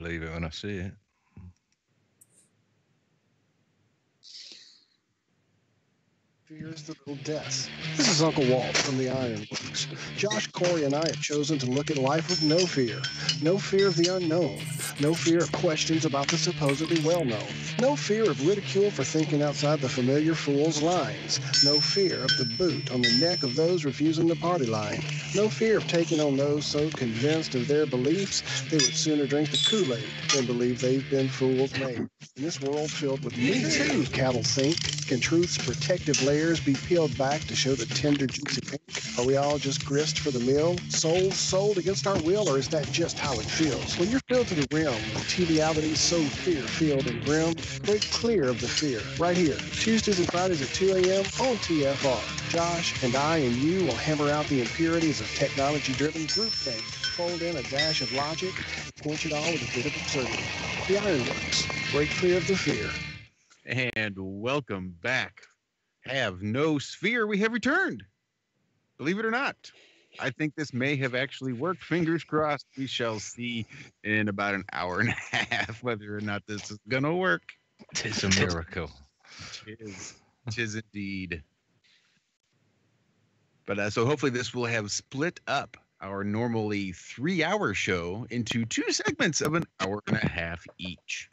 believe it when I see it. Fears the little deaths. This is Uncle Walt from the Ironworks. Josh, Corey, and I have chosen to look at life with no fear. No fear of the unknown. No fear of questions about the supposedly well-known. No fear of ridicule for thinking outside the familiar fool's lines. No fear of the boot on the neck of those refusing the party line. No fear of taking on those so convinced of their beliefs they would sooner drink the Kool-Aid than believe they've been fools made. In this world filled with me too, cattle think, can truth's protective layers be peeled back to show the tender, juicy pink? Are we all just grist for the mill, souls sold against our will, or is that just how it feels? When you're filled to the rim with TV so fear-filled and grim, break clear of the fear. Right here, Tuesdays and Fridays at 2 a.m. on TFR. Josh and I and you will hammer out the impurities of technology-driven groupthink, fold in a dash of logic, and quench it all with a bit of absurdity. The Ironworks. Break clear of the fear. And welcome back. Have no sphere. We have returned. Believe it or not. I think this may have actually worked. Fingers crossed. We shall see in about an hour and a half whether or not this is going to work. Tis a miracle. Tis indeed. But so hopefully this will have split up our normally 3-hour show into 2 segments of an hour and a half each.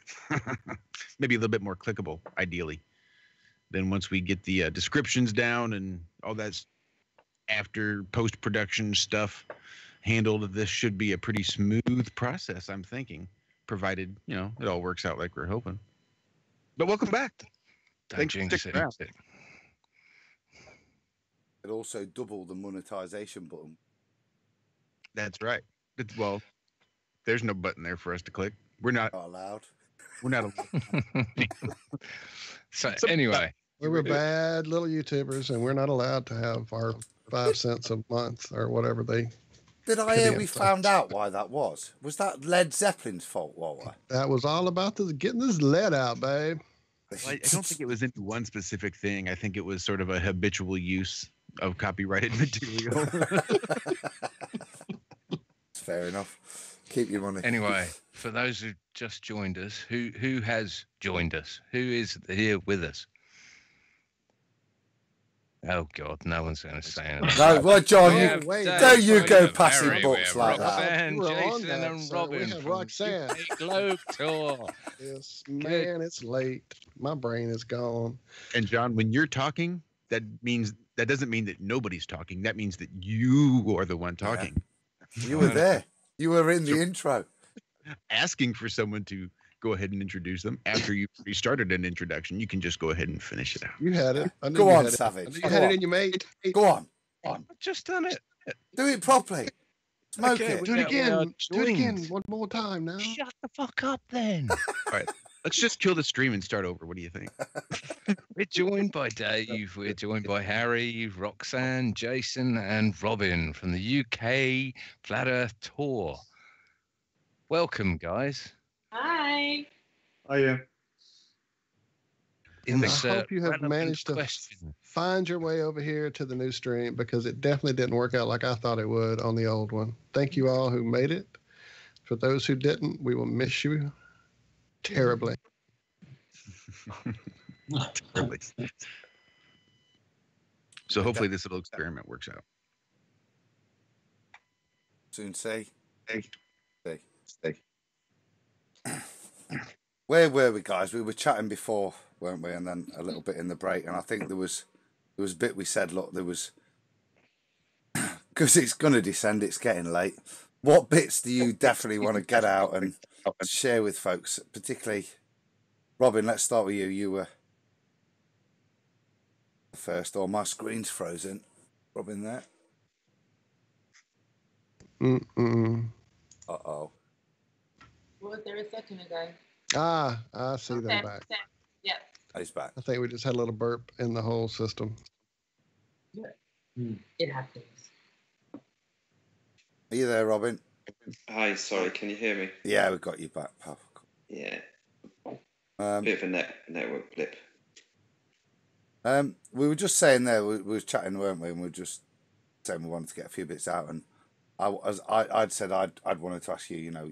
Maybe a little bit more clickable, ideally. Then once we get the descriptions down and all that after post-production stuff handled, this should be a pretty smooth process, I'm thinking, provided, you know, it all works out like we're hoping. But welcome back. Thanks for sticking around. It also double the monetization button. That's right. Well, there's no button there for us to click. We're not allowed. We're not allowed. So anyway, we were bad little YouTubers, and we're not allowed to have our 5 cents a month or whatever they. Did I hear we found out why that was? Was that Led Zeppelin's fault, Walter? That was all about getting this lead out, babe. Well, I don't think it was into one specific thing. I think it was sort of a habitual use of copyrighted material. Fair enough. Keep your money. Anyway, for those who just joined us, who has joined us? Who is here with us? Oh God, no one's going to say anything. No, well, John, don't you go passing books like that. Roxanne, Jason, and Robin. We have Roxanne. Globe Tour. Yes, man, it's late. My brain is gone. And John, when you're talking, that doesn't mean that nobody's talking. That means that you are the one talking. Yeah. You were there. You were in the intro. Asking for someone to go ahead and introduce them after you restarted an introduction, you can just go ahead and finish it out. You had it. Go on, Savage. You had it in your mate. Go on. I've just done it. Do it properly. Smoke it. Do it again. Do it again. One more time now. Shut the fuck up then. All right. Let's just kill the stream and start over. What do you think? We're joined by Dave. We're joined by Harry, Roxanne, Jason, and Robin from the UK Flat Earth Tour. Welcome, guys. Hi. Hiya. In I hope you have managed to question. find your way over here to the new stream, because it definitely didn't work out like I thought it would on the old one. Thank you all who made it. For those who didn't, we will miss you terribly. Terribly. So hopefully this little experiment works out. Soon say. Stay. Where were we, guys? We were chatting before, weren't we? And then a little bit in the break. And I think there was a bit we said, look, there was, because it's going to descend, it's getting late. What bits do you definitely want to get out and share with folks? Particularly, Robin, let's start with you. You were first. Oh, my screen's frozen. Robin there. Uh-oh. Was there a second ago? I see them back. Yeah. He's back. I think we just had a little burp in the whole system. It happens. Are you there, Robin? Hi, sorry, can you hear me? Yeah, we got you back, pal. Yeah. Bit of a network blip. We were just saying there, we were chatting, weren't we? And we were just saying we wanted to get a few bits out. And I'd said I'd wanted to ask you, you know,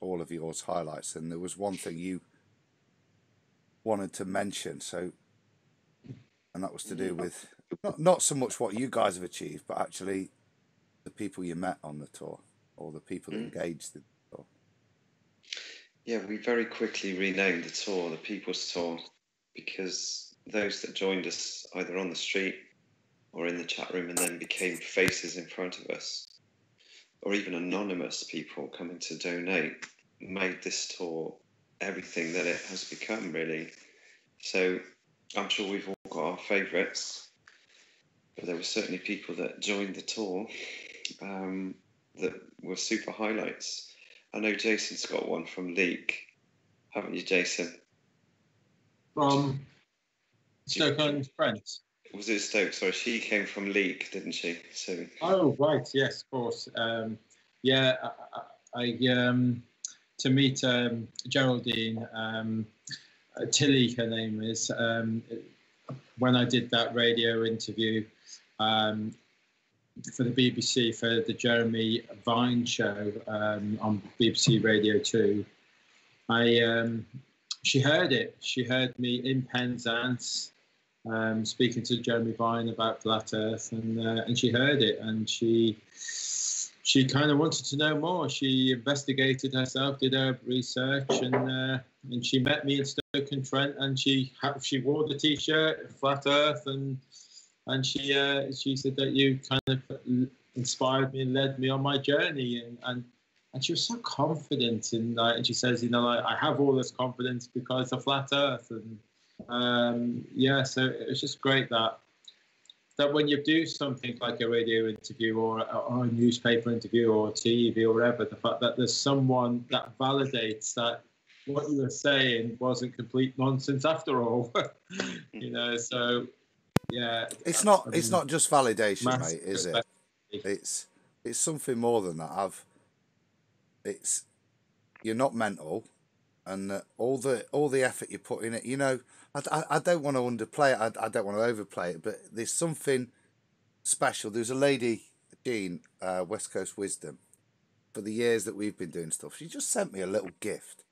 all of yours highlights, and there was one thing you wanted to mention. So, and that was to do with not so much what you guys have achieved, but actually the people you met on the tour, or the people that engaged in the tour. Yeah, we very quickly renamed the tour the People's Tour, because those that joined us either on the street or in the chat room and then became faces in front of us, or even anonymous people coming to donate, made this tour everything that it has become, really. So I'm sure we've all got our favourites, but there were certainly people that joined the tour that were super highlights. I know Jason's got one from Leek, haven't you, Jason? From Stoke-on-Trent. Was it Stoke? Sorry, she came from Leek, didn't she? So. Oh right, yes, of course. Yeah, I to meet Geraldine Tilly, her name is. When I did that radio interview for the BBC for the Jeremy Vine show on BBC Radio 2, she heard it. She heard me in Penzance speaking to Jeremy Vine about Flat Earth, and she heard it, and she kind of wanted to know more. She investigated herself, did her research, and she met me in Stoke-on-Trent, and she wore the T-shirt Flat Earth, and she said that you kind of inspired me and led me on my journey, and she was so confident in that, and she says, I have all this confidence because of Flat Earth, and yeah, so it was just great that when you do something like a radio interview or a newspaper interview or TV or whatever, the fact that there's someone that validates that what you were saying wasn't complete nonsense after all. So yeah, it's not just validation, mate, is it? It's something more than that. You're not mental, and all the effort you put in it. I don't want to underplay it. I don't want to overplay it, but there's something special. There's a lady, Jean, West Coast Wisdom, for the years that we've been doing stuff. She just sent me a little gift,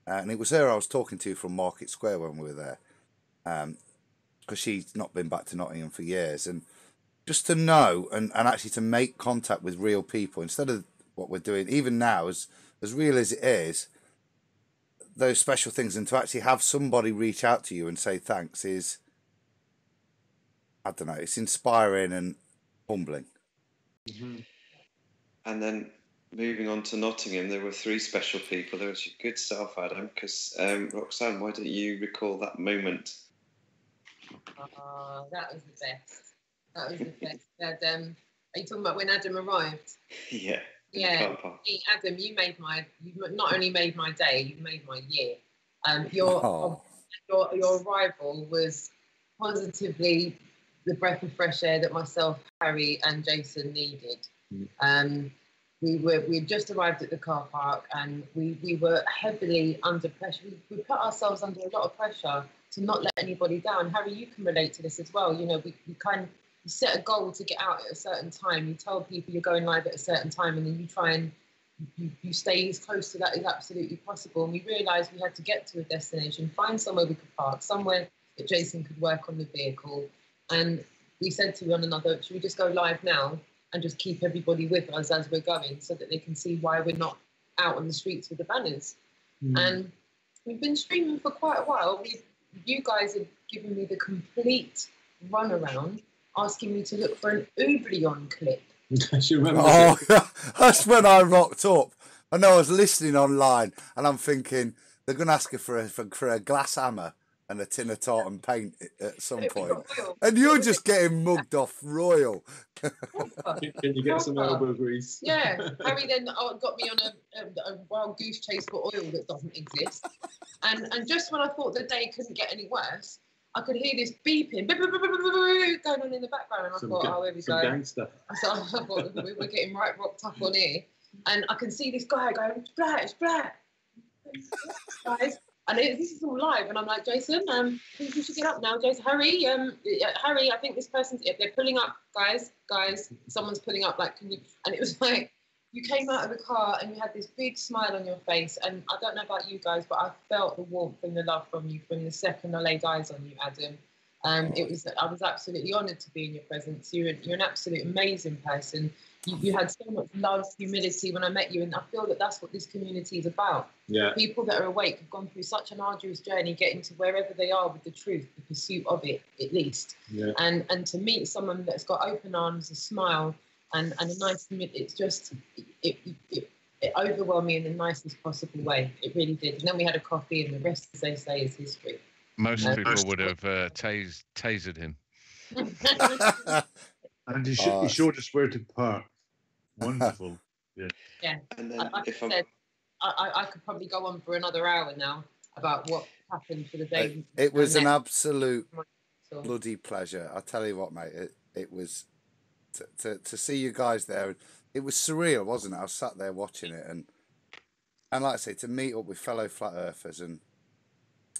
and it was her I was talking to from Market Square when we were there, because she's not been back to Nottingham for years, and just to know and actually to make contact with real people instead of what we're doing, even now, as real as it is, those special things, and to actually have somebody reach out to you and say thanks is, I don't know, it's inspiring and humbling. Mm-hmm. And then moving on to Nottingham, there were 3 special people. There was your good self, Adam, because Roxanne, why don't you recall that moment? That was the best. That was the best. Are you talking about when Adam arrived? Yeah. Yeah, Adam, you not only made my day, you made my year. Your arrival was positively the breath of fresh air that myself, Harry, and Jason needed. We had just arrived at the car park, and we were heavily under pressure. We put ourselves under a lot of pressure to not let anybody down. Harry, you can relate to this as well. You set a goal to get out at a certain time. You tell people you're going live at a certain time, and then you try and you stay as close to that as absolutely possible. And we realised we had to get to a destination, find somewhere we could park, somewhere that Jason could work on the vehicle. And we said to one another, should we just go live now and just keep everybody with us as we're going, so that they can see why we're not out on the streets with the banners? And we've been streaming for quite a while. You guys have given me the complete runaround, asking me to look for an Oblion clip. Oh, that's when I rocked up. I know I was listening online, and I'm thinking they're going to ask her for a glass hammer and a tin of tartan paint at some point. And you're just getting mugged off royal. Can you get some elbow grease? Yeah. Harry then got me on a wild goose chase for oil that doesn't exist. And just when I thought the day couldn't get any worse, I could hear this beeping going on in the background, and I thought, oh, here we go. Gangster. I thought we're getting right rocked up on here, and I can see this guy going, it's black, guys, and this is all live, and I'm like, Jason, I think we should get up now, Jason. Harry, I think this person's, they're pulling up, guys, someone's pulling up, like, can you? And it was like, you came out of the car and you had this big smile on your face, and I don't know about you guys, but I felt the warmth and the love from you from the second I laid eyes on you, Adam. I was absolutely honoured to be in your presence. You're an absolute amazing person. You had so much love, humility when I met you, and I feel that that's what this community is about. Yeah. People that are awake have gone through such an arduous journey getting to wherever they are with the truth, the pursuit of it, at least. Yeah. And to meet someone that's got open arms, a smile, and a nice, it's just, it overwhelmed me in the nicest possible way. It really did. And then we had a coffee, and the rest, as they say, is history. Most people would have tasered him. And he showed us where to park. Wonderful. Yeah. Yeah. And then Like I said, I could probably go on for another hour now about what happened for the day. It was an absolute bloody pleasure. I tell you what, mate. It was to see you guys there. It was surreal, wasn't it? I was sat there watching it, and like I say, to meet up with fellow flat earthers, and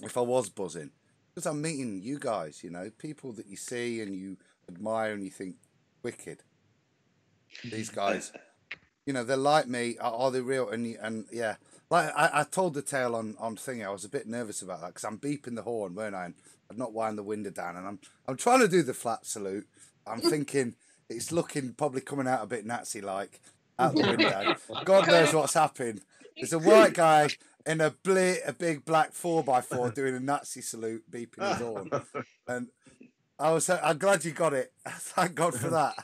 if I was buzzing, because I'm meeting you guys, you know, people that you see and you admire and you think, wicked. These guys, you know, they're like me. Are they real? And yeah, like I told the tale on thingy. I was a bit nervous about that because I'm beeping the horn, weren't I? And I've not wound the window down, and I'm trying to do the flat salute. I'm thinking it's looking probably coming out a bit Nazi-like out the window. God knows what's happened. There's a white guy in a big black 4x4 doing a Nazi salute, beeping his horn, and I'm glad you got it. Thank God for that.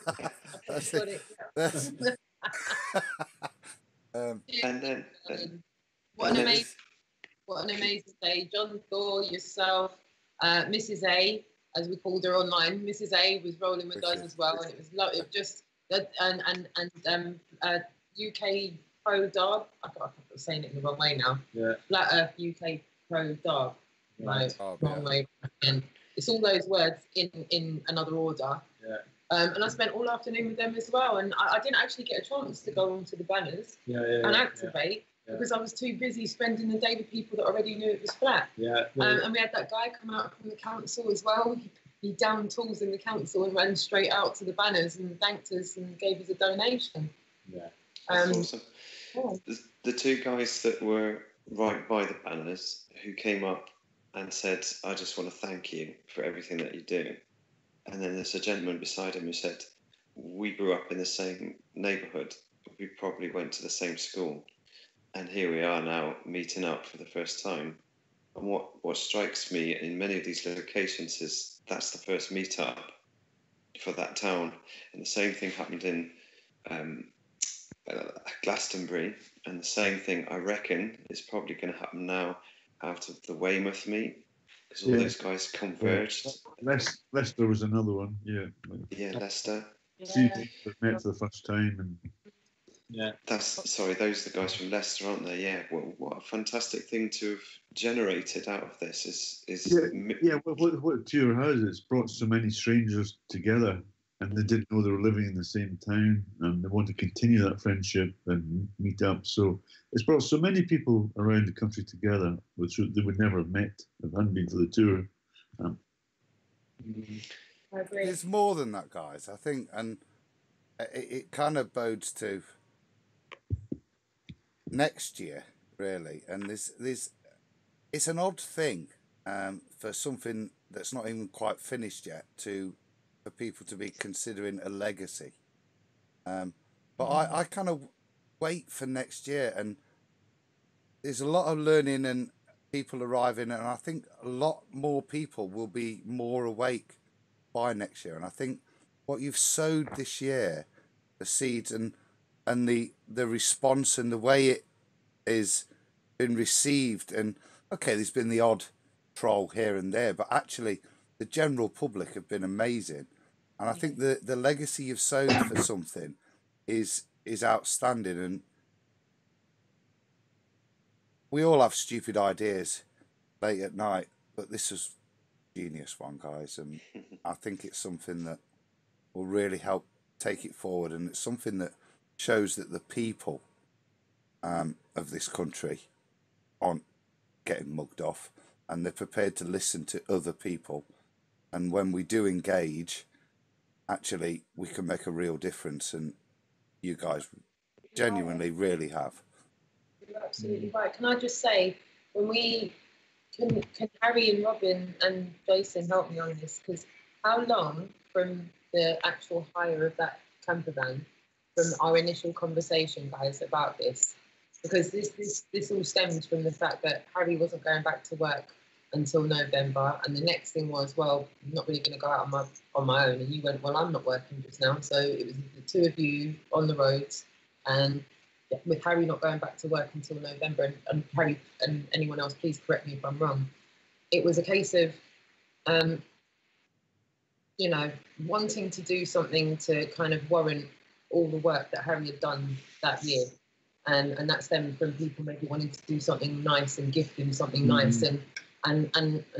And then what an amazing day. John Thor, yourself, Mrs. A, as we called her online. Mrs. A was rolling with us as well, and it was just UK Pro Dog. I'm saying it in the wrong way now. Yeah. Flat Earth UK Pro Dog. Right. Wrong way. And it's all those words in another order. Yeah. And I spent all afternoon with them as well. And I didn't actually get a chance to go onto the banners and activate because I was too busy spending the day with people that already knew it was flat. Yeah. And we had that guy come out from the council as well. He downed tools in the council and ran straight out to the banners and thanked us and gave us a donation. Yeah. That's awesome. Yeah. The two guys that were right by the banners who came up and said, I just want to thank you for everything that you do. And then there's a gentleman beside him who said, we grew up in the same neighbourhood. We probably went to the same school. And here we are now meeting up for the first time. And what strikes me in many of these locations is that's the first meet-up for that town. And the same thing happened in Glastonbury. And the same thing, I reckon, is probably going to happen now out of the Weymouth meet. Because all those guys converged. Leicester was another one, yeah. Yeah, Leicester. Few people that met for the first time, and those are the guys from Leicester, aren't they? Yeah. Well, what a fantastic thing to have generated out of this is. What tour has, it's brought so many strangers together, and they didn't know they were living in the same town, and they want to continue that friendship and meet up. So it's brought so many people around the country together, which they would never have met if it hadn't been for the tour. There's more than that, guys. I think, and it kind of bodes to next year, really. And it's an odd thing for something that's not even quite finished yet for people to be considering a legacy. But I kind of wait for next year, and there's a lot of learning and people arriving, and I think a lot more people will be more awake by next year. And I think what you've sowed this year, the seeds and the response and the way it is been received, and okay, there's been the odd troll here and there, but actually the general public have been amazing. And I think the legacy you've sown for something is outstanding. And we all have stupid ideas late at night, but this is a genius one, guys. And I think it's something that will really help take it forward. And it's something that shows that the people of this country aren't getting mugged off, and they're prepared to listen to other people. And when we do engage, actually, we can make a real difference. And you guys Genuinely, really have. You're absolutely right. Can I just say, when we can Harry and Robin and Jason help me on this? Because how long from the actual hire of that camper van, from our initial conversation, guys, about this? Because this all stems from the fact that Harry wasn't going back to work until November, and the next thing was, well, I'm not really going to go out on my own. And you went, well, I'm not working just now, so it was the two of you on the roads, and with Harry not going back to work until November, and Harry and anyone else, please correct me if I'm wrong. It was a case of, you know, wanting to do something to kind of warrant all the work that Harry had done that year. And that stemmed from people maybe wanting to do something nice and gift him something nice. And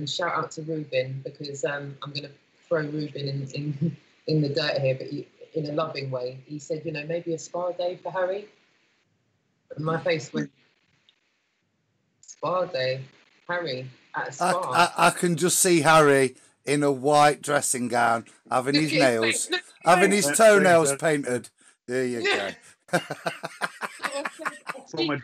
shout out to Ruben, because I'm going to throw Ruben in the dirt here, but in a loving way. He said, you know, maybe a spa day for Harry. And my face went, spa day? Harry at a spa? I can just see Harry in a white dressing gown, having his nails, having his toenails painted. There you go. So my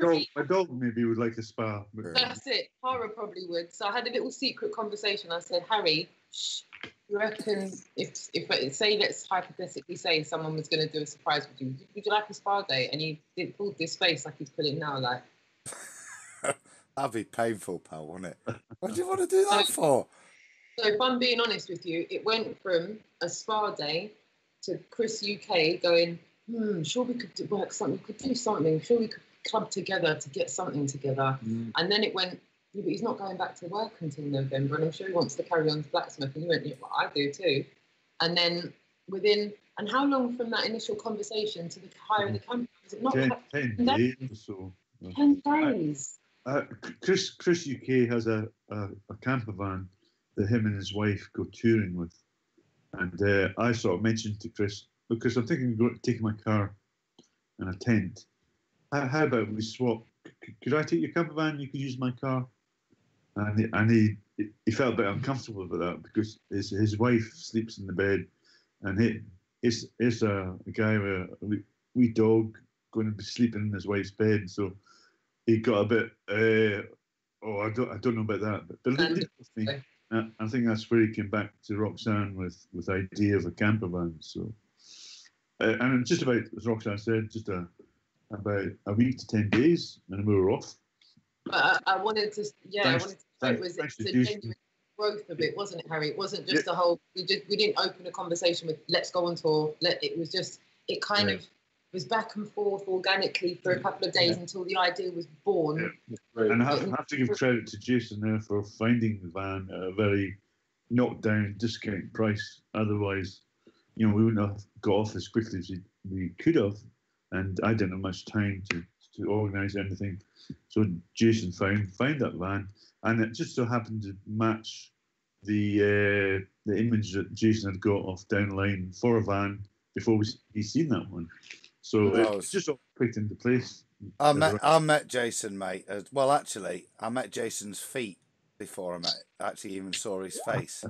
dog maybe would like a spa. That's it. Tara probably would. So I had a little secret conversation. I said, Harry, shh, you reckon if say, let's hypothetically say someone was going to do a surprise with you, would you like a spa day? And he pulled this face like he's pulling now, like. That'd be painful, pal, wouldn't it? What do you want to do that for? So if I'm being honest with you, it went from a spa day to Chris UK going, sure we could work something, we could do something, sure we could club together to get something together. And then it went, yeah, but he's not going back to work until November, and I'm sure he wants to carry on to blacksmith. And he went, yeah, well, I do too. And then and how long from that initial conversation to the hire of the camper? Was it not 10 days or so. 10 days. Chris UK has a camper van that him and his wife go touring with, and I sort of mentioned to Chris, because I'm thinking of taking my car and a tent. How about we swap? Could I take your camper van? You could use my car. And he felt a bit uncomfortable about that, because his wife sleeps in the bed, and it's a guy with a wee dog going to be sleeping in his wife's bed. So he got a bit, I don't know about that. But I think that's where he came back to Roxanne with the idea of a camper van. So, and just about, as Roxanne said, just about a week to 10 days, and we were off. But I wanted to, it was a genuine growth of it, wasn't it, Harry? It wasn't just a whole, we didn't open a conversation with, let's go on tour. It was just, it kind of was back and forth organically for a couple of days until the idea was born. And I have to give credit to Jason there for finding the van at a very knocked down discount price. Otherwise, we wouldn't have got off as quickly as we could have. And I didn't have much time to organise anything. So Jason found that van, and it just so happened to match the image that Jason had got off down the line for a van before he'd seen that one. So it just all clicked into place. I met Jason, mate. Well, actually, I met Jason's feet before I even saw his face.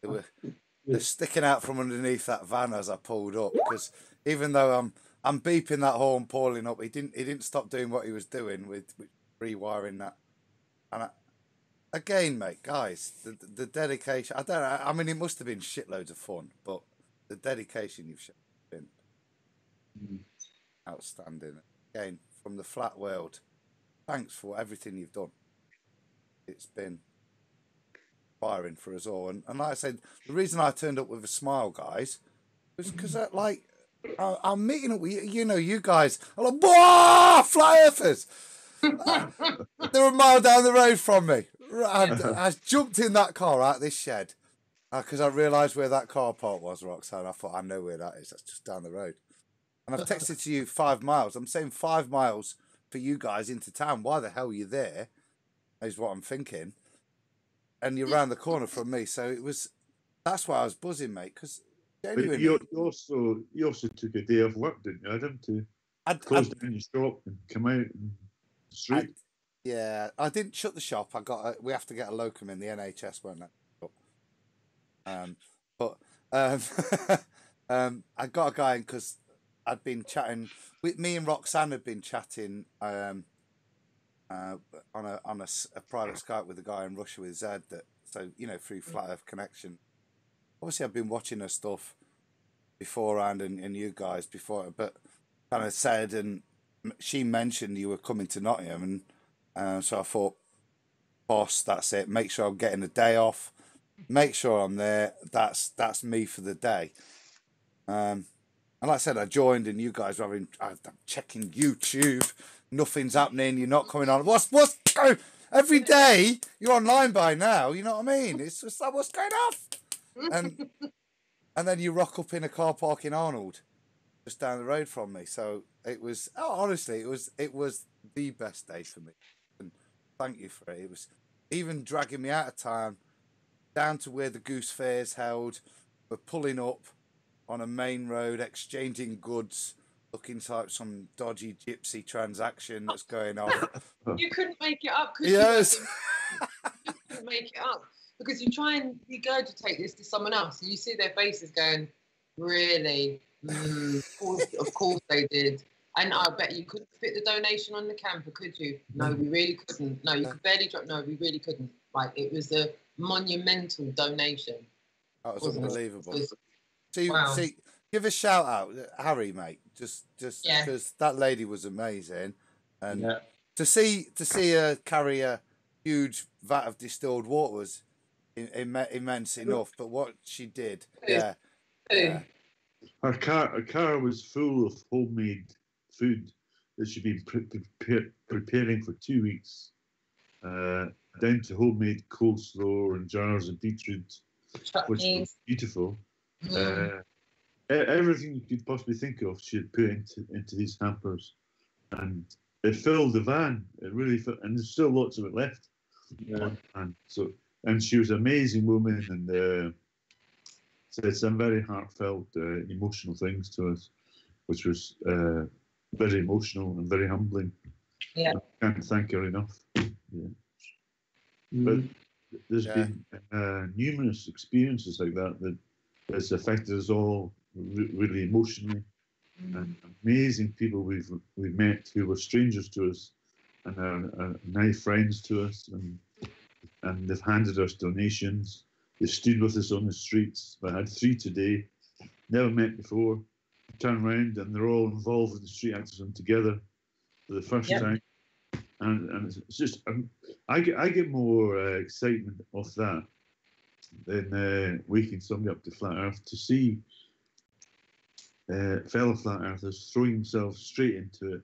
They're sticking out from underneath that van as I pulled up, because even though I'm beeping that horn, pulling up, he didn't stop doing what he was doing with rewiring that. And again, mate, guys, the dedication. I mean, it must have been shitloads of fun, but the dedication you've shown has been outstanding. Again, from the flat world, thanks for everything you've done. It's been inspiring for us all. And like I said, the reason I turned up with a smile, guys, was because I'm meeting up with you guys. I'm like, whoa, flat earthers! They're a mile down the road from me. I jumped in that car out of this shed because I realised where that car park was, Roxanne. I thought, I know where that is. That's just down the road. And I've texted to you 5 miles. I'm saying 5 miles for you guys into town. Why the hell are you there? Is what I'm thinking. And you're round the corner from me. So that's why I was buzzing, mate, because genuinely. You also took a day off work, didn't you, Adam, to close down your shop and come out and street? I didn't shut the shop. We have to get a locum in. The NHS won't let me. I got a guy in because I'd been chatting with me and Roxanne had been chatting on a private Skype with a guy in Russia with Zed, that so through Flat Earth Connection. Obviously, I've been watching her stuff beforehand and you guys before, but kind of said, and she mentioned you were coming to Nottingham, and so I thought, boss, that's it. Make sure I'm getting a day off. Make sure I'm there. That's me for the day. And like I said, I joined, and you guys were I'm checking YouTube. Nothing's happening. You're not coming on. What's every day? You're online by now. You know what I mean? It's just like, what's going on? And then you rock up in a car park in Arnold, just down the road from me. So it was honestly, it was the best day for me. And thank you for it. It was even dragging me out of town, down to where the Goose Fair's held. We're pulling up on a main road, exchanging goods, looking like some dodgy gypsy transaction that's going on. You couldn't make it up, could yes. you? You couldn't make it up. Because you try and regurgitate this to someone else, and you see their faces going, really? Of course they did. And I bet you couldn't fit the donation on the camper, could you? No, we really couldn't. No, you could barely drop. No, we really couldn't. Like, it was a monumental donation. That was unbelievable. Wow. See, give a shout out, Harry, mate. Just because that lady was amazing, and to see her carry a huge vat of distilled water was immense enough. But what she did, Her car was full of homemade food that she'd been preparing for 2 weeks, down to homemade coleslaw and jars of beetroot, which was beautiful. Everything you could possibly think of, she had put into these hampers, and it filled the van. It really filled, and there's still lots of it left. And she was an amazing woman, and said some very heartfelt, emotional things to us, which was very emotional and very humbling. Yeah, I can't thank her enough. Yeah. But there's been numerous experiences like that that's affected us all really emotionally. And amazing people we've met who were strangers to us and are now friends to us, and they've handed us donations. They stood with us on the streets. I had 3 today, never met before. Turn around and they're all involved in the street activism together for the first time. And it's just, I get more excitement off that than waking somebody up to Flat Earth, to see fellow Flat Earthers throwing themselves straight into it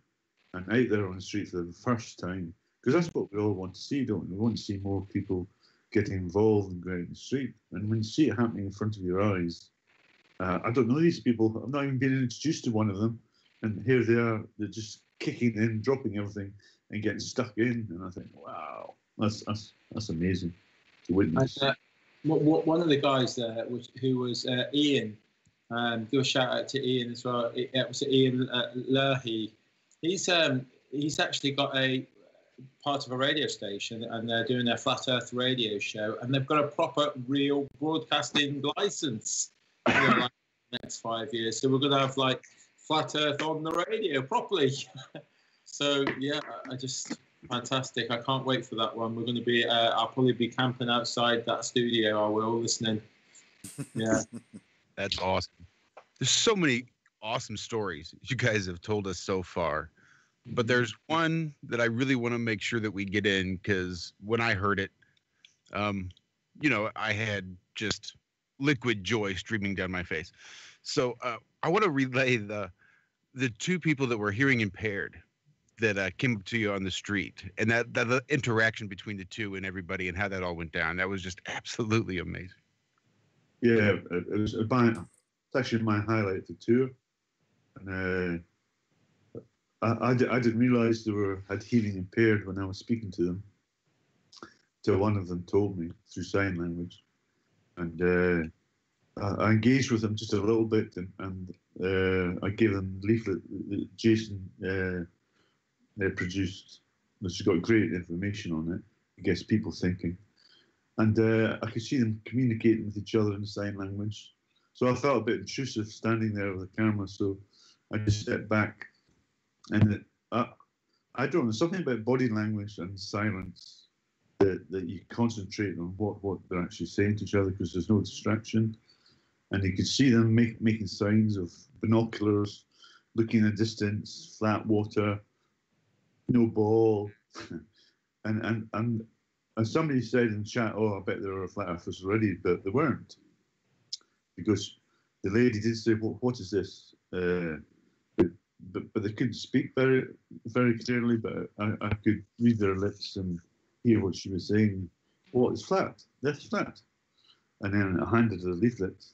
and out there on the street for the first time. Because that's what we all want to see, don't we? We want to see more people getting involved and going out in the street. And when you see it happening in front of your eyes, I don't know these people. I've not even been introduced to one of them. And here they are, they're just kicking in, dropping everything and getting stuck in. And I think, wow, that's amazing to witness. One of the guys there, who was Ian, give a shout out to Ian as well. It was Ian Leahy. He's actually got a part of a radio station, and they're doing their Flat Earth radio show, and they've got a proper, real broadcasting license for the next 5 years. So we're going to have like Flat Earth on the radio properly. So yeah, fantastic. I can't wait for that one. We're going to be, I'll probably be camping outside that studio. I will, listening. Yeah. That's awesome. There's so many awesome stories you guys have told us so far. But there's one that I really want to make sure that we get in, because when I heard it, I had just liquid joy streaming down my face. So I want to relay the 2 people that were hearing impaired that came up to you on the street, and that interaction between the 2 and everybody, and how that all went down. That was just absolutely amazing. Yeah, it's actually my highlight of the tour. And I didn't realise they had hearing impaired when I was speaking to them, till one of them told me through sign language. And I engaged with them just a little bit, and I gave them a leaflet that Jason produced, which has got great information on it, I guess people thinking. And I could see them communicating with each other in sign language. So I felt a bit intrusive standing there with the camera. So I just step back, and I don't know, something about body language and silence that you concentrate on what they're actually saying to each other because there's no distraction, and you could see them making signs of binoculars, looking at distance, flat water, no ball, and somebody said in chat, "Oh, I bet there were flat earthers already," but they weren't, because the lady did say, "What is this?" But they couldn't speak very clearly. But I could read their lips and hear what she was saying. "Oh, it's flat. That's flat." And then I handed her the leaflet,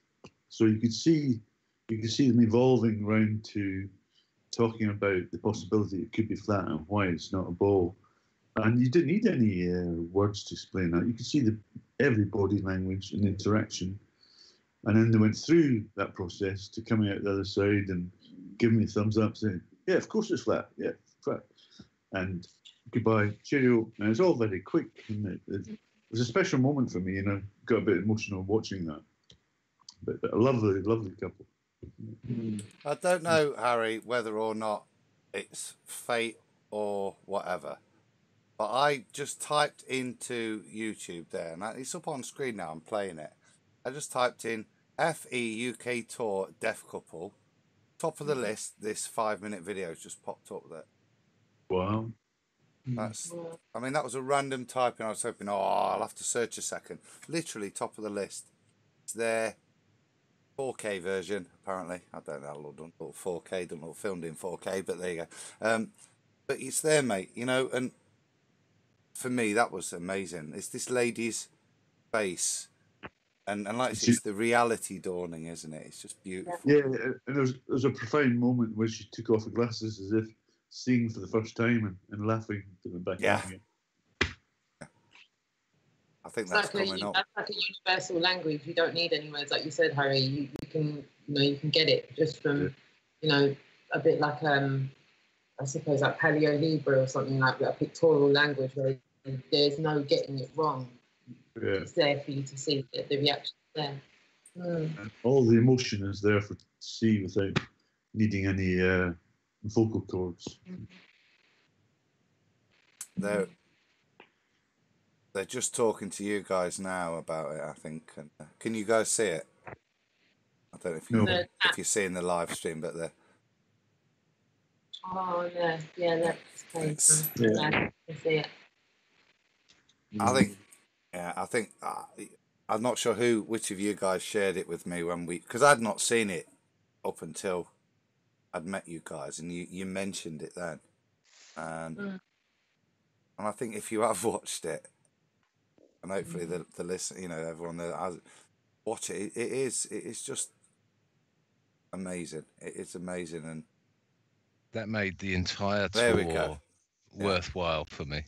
so you could see them evolving around to talking about the possibility it could be flat and why it's not a ball. And you didn't need any words to explain that. You could see every body language and interaction. And then they went through that process to coming out the other side and giving me thumbs up, saying, "Yeah, of course it's flat. Yeah, flat." And goodbye, cheerio. And it's all very quick. And it was a special moment for me, and I got a bit emotional watching that. But a lovely, lovely couple. I don't know, Harry, whether or not it's fate or whatever, but I just typed into YouTube there, and it's up on screen now. I'm playing it. I just typed in FE UK Tour Deaf Couple. Top of the list, this 5-minute video has just popped up there. Wow. I mean, that was a random typing. I was hoping, I'll have to search a second. Literally top of the list. It's there. 4K version, apparently. I don't know, I don't know 4K, don't know filmed in 4K, but there you go. But it's there, mate, you know, and for me, that was amazing. It's this lady's face. And like it's the reality dawning, isn't it? It's just beautiful. Yeah, and there was a profound moment where she took off her glasses as if seeing for the first time and laughing to them back on again. I think that's coming up. That's like a universal language. You don't need any words, like you said, Harry. You can get it just from, a bit like I suppose like Paleo Hebrew or something like that, a pictorial language where there's no getting it wrong. Yeah. It's there for you to see the reaction there. And all the emotion is there to see without needing any vocal cords. They're just talking to you guys now about it, I think. And, can you guys see it? I don't know if you're seeing the live stream, but they're... Oh, yeah, that's I see it. I think I'm not sure which of you guys shared it with me because I'd not seen it up until I'd met you guys, and you mentioned it then, and I think if you have watched it, and hopefully the listen, everyone that has watch it, it's just amazing. It's amazing, and that made the entire tour worthwhile for me.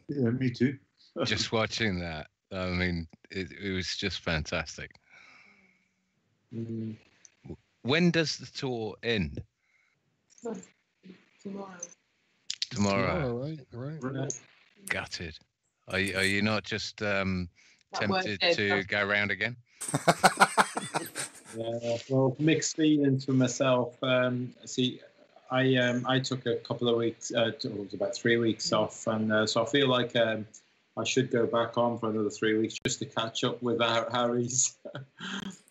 Yeah, me too. Just watching that, I mean, it was just fantastic. When does the tour end? Tomorrow. Right. Gutted. Are you not just tempted to go around again? Yeah, well, mixed feelings for myself. I took a couple of weeks, it was about 3 weeks off, and so I feel like I should go back on for another 3 weeks just to catch up with Harry's.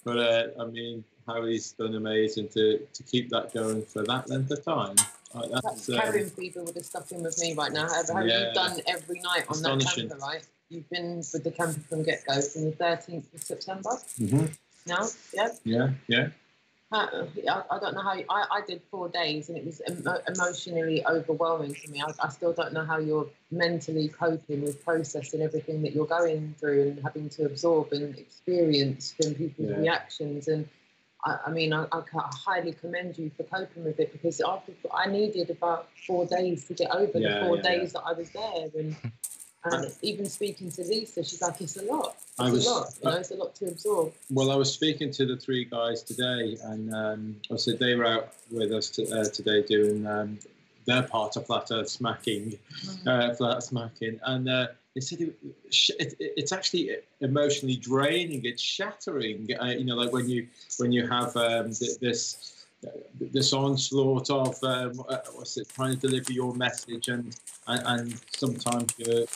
But I mean, Harry's done amazing to keep that going for that length of time. That's carrying people with the stuff in with me right now. Harry, you've done every night on that camper, right? You've been with the camper from get-go from the 13th of September. Mm-hmm. No? Yeah? Yeah. I don't know how I did 4 days, and it was emotionally overwhelming to me. I still don't know how you're mentally coping with processing everything that you're going through and having to absorb and experience from people's reactions. And I mean, I highly commend you for coping with it, because I needed about 4 days to get over the 4 days that I was there. And even speaking to Lisa, she's like, it's a lot. It's a lot to absorb. Well, I was speaking to the 3 guys today, and I said they were out with us today doing their part of Flat Earth smacking, flat smacking, and they said it's actually emotionally draining. It's shattering. Like when you have this onslaught of trying to deliver your message, and sometimes you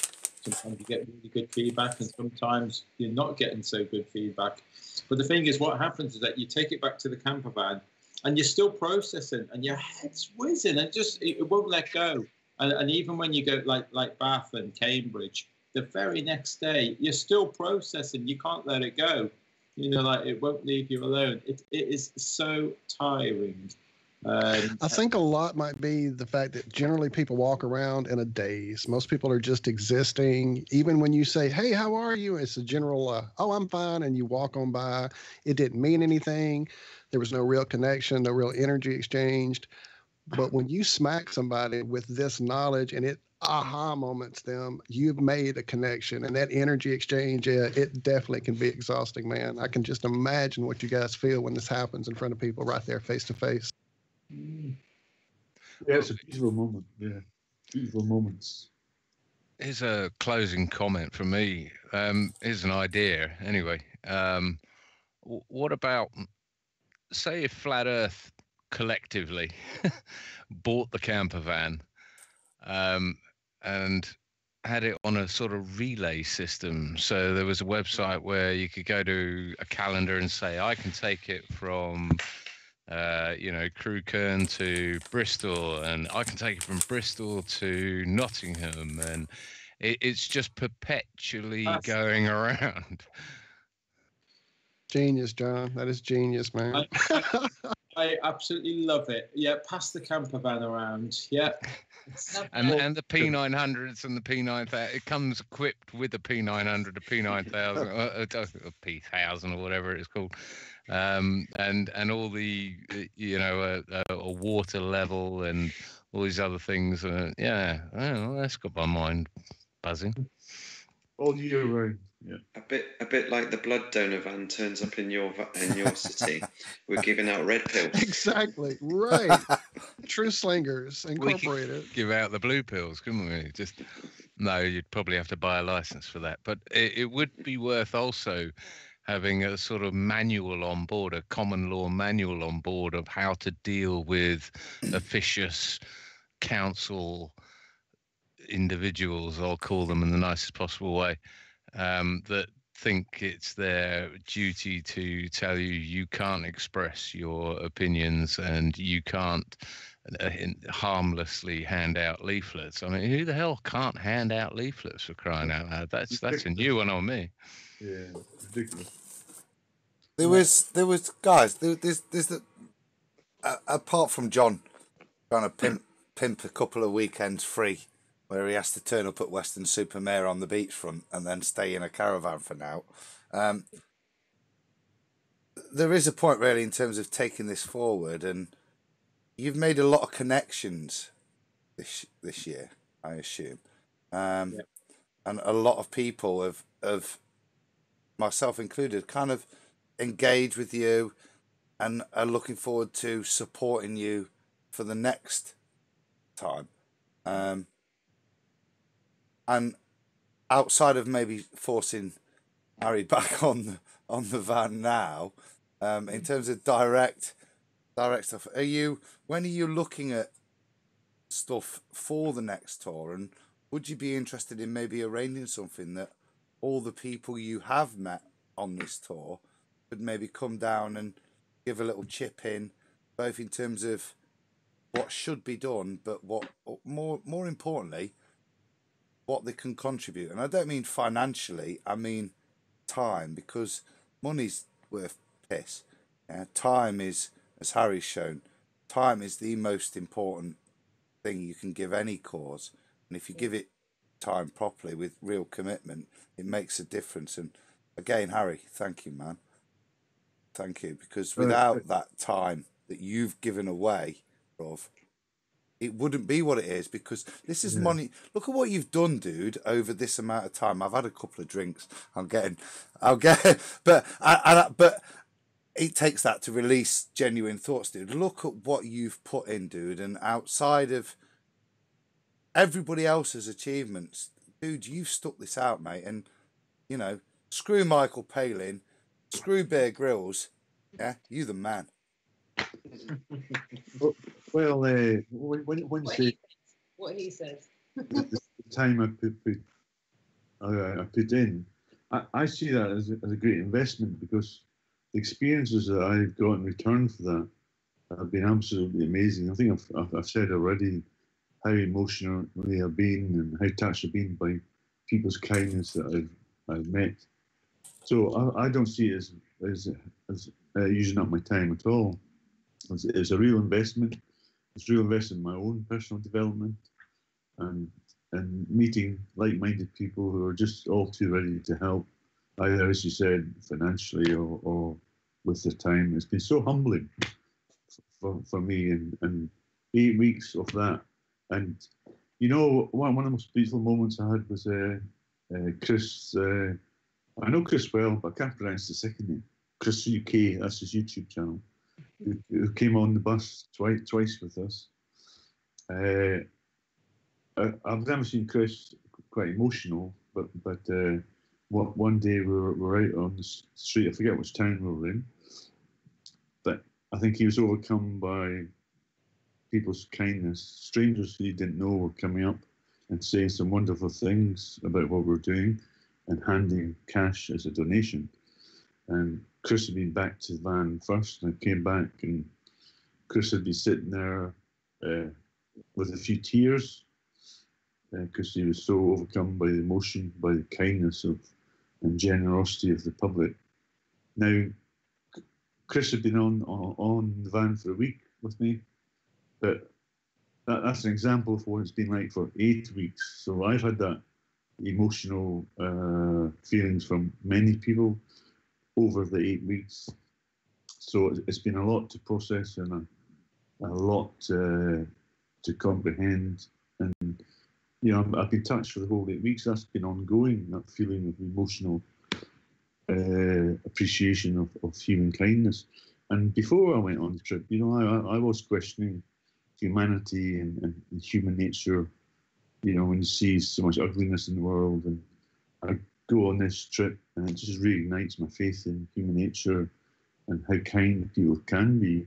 get really good feedback, and sometimes you're not getting so good feedback. But the thing is, what happens is that you take it back to the camper van, and you're still processing, and your head's whizzing, and it won't let go. And even when you go like Bath and Cambridge, the very next day you're still processing. You can't let it go. Like it won't leave you alone. It is so tiring. I think a lot might be the fact that generally people walk around in a daze. Most people are just existing. Even when you say, "Hey, how are you?" It's a general, "Oh, I'm fine," and you walk on by. It didn't mean anything. There was no real connection, no real energy exchanged. But when you smack somebody with this knowledge and it aha moments them, you've made a connection, and that energy exchange, it definitely can be exhausting, man. I can just imagine what you guys feel when this happens in front of people right there face to face. Yeah, it's a beautiful moment. Yeah, beautiful moments. Here's a closing comment from me. Here's an idea, anyway. What about, say, if Flat Earth collectively bought the camper van and had it on a sort of relay system? So there was a website where you could go to a calendar and say, I can take it from Crewkern to Bristol, and I can take it from Bristol to Nottingham, and it's just perpetually going around. Genius, John. That is genius, man. I absolutely love it. Yeah, pass the camper van around. Yeah. And the P900s and the P9000, it comes equipped with a P900, a P9000, a P1000 or whatever it's called, and all the a water level and all these other things. That's got my mind buzzing. All year round. Yeah. A bit like the blood donor van turns up in your city. We're giving out red pills. Exactly right. True Slingers Incorporated. We could give out the blue pills, couldn't we? No, you'd probably have to buy a license for that. But it would be worth also having a sort of manual on board, a common law manual on board of how to deal with officious council individuals, I'll call them in the nicest possible way, that think it's their duty to tell you can't express your opinions and you can't harmlessly hand out leaflets. I mean, who the hell can't hand out leaflets, for crying out loud? That's a new one on me. Yeah, ridiculous. There was guys. There's the apart from John trying to pimp a couple of weekends free, where he has to turn up at Weston-super-Mare on the beachfront and then stay in a caravan for now. There is a point really in terms of taking this forward, and you've made a lot of connections this year, I assume, and a lot of people have, myself included, kind of engaged with you and are looking forward to supporting you for the next time. And outside of maybe forcing Harry back on the van now, in terms of direct stuff, when are you looking at stuff for the next tour? And would you be interested in maybe arranging something that all the people you have met on this tour could maybe come down and give a little chip in, both in terms of what should be done, but what more importantly, what they can contribute? And I don't mean financially, I mean time, because money's worth piss. Time is, as Harry's shown, time is the most important thing you can give any cause. And if you give it time properly with real commitment, it makes a difference. And again, Harry, thank you, man. Thank you, because without that time that you've given away, Rob, it wouldn't be what it is, because this is money. Look at what you've done, dude, over this amount of time. I've had a couple of drinks. I'll get, but it takes that to release genuine thoughts, dude. Look at what you've put in, dude, and outside of everybody else's achievements, dude, you've stuck this out, mate. And screw Michael Palin, screw Bear Grylls, you the man. Well, when you say What he says. the time I put in, I see that as a great investment, because the experiences that I've got in return for that have been absolutely amazing. I think I've said already how emotionally I've been and how touched I've been by people's kindness that I've met. So I don't see it as using up my time at all. It's a real investment. It's a real investment in my own personal development, and meeting like-minded people who are just all too ready to help, either, as you said, financially or with their time. It's been so humbling for me, and 8 weeks of that. And you know, one of the most beautiful moments I had was Chris. I know Chris well, but I can't pronounce the second name. Chris UK, that's his YouTube channel, who came on the bus twice with us. I've never seen Chris quite emotional, but one day we were out on the street. I forget which town we were in, but I think he was overcome by people's kindness. Strangers he didn't know were coming up and saying some wonderful things about what we're doing and handing cash as a donation. And Chris had been back to the van first, and I came back, and Chris had been sitting there with a few tears, because he was so overcome by the emotion, by the kindness and generosity of the public. Now, Chris had been on the van for a week with me, but that's an example of what it's been like for 8 weeks. So I've had that emotional feelings from many people over the 8 weeks. So it's been a lot to process and a lot to comprehend. And you know, I've been touched for the whole 8 weeks. That's been ongoing, that feeling of emotional appreciation of human kindness. And before I went on the trip, you know, I was questioning humanity and human nature. You know, when you see so much ugliness in the world, and I go on this trip, and it just reignites my faith in human nature and how kind people can be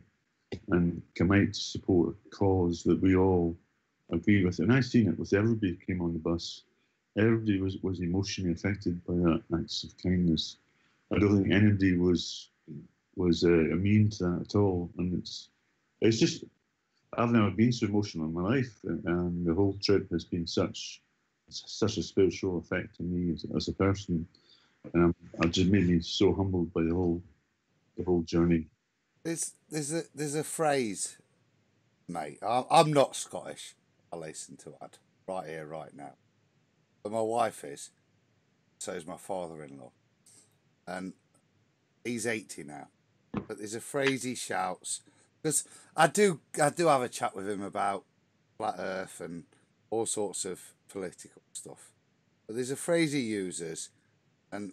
and come out to support a cause that we all agree with. And I've seen it with everybody who came on the bus. Everybody was emotionally affected by that acts of kindness. I don't think anybody was immune to that at all. And it's just, I've never been so emotional in my life, and the whole trip has been such a spiritual effect on me as a person. And it just made me so humbled by the whole journey. There's a phrase, mate. I'm not Scottish. I listen to that right here, right now. But my wife is. So is my father-in-law, and he's 80 now. But there's a phrase he shouts, because I do have a chat with him about flat Earth and all sorts of political stuff. But there's a phrase he uses, and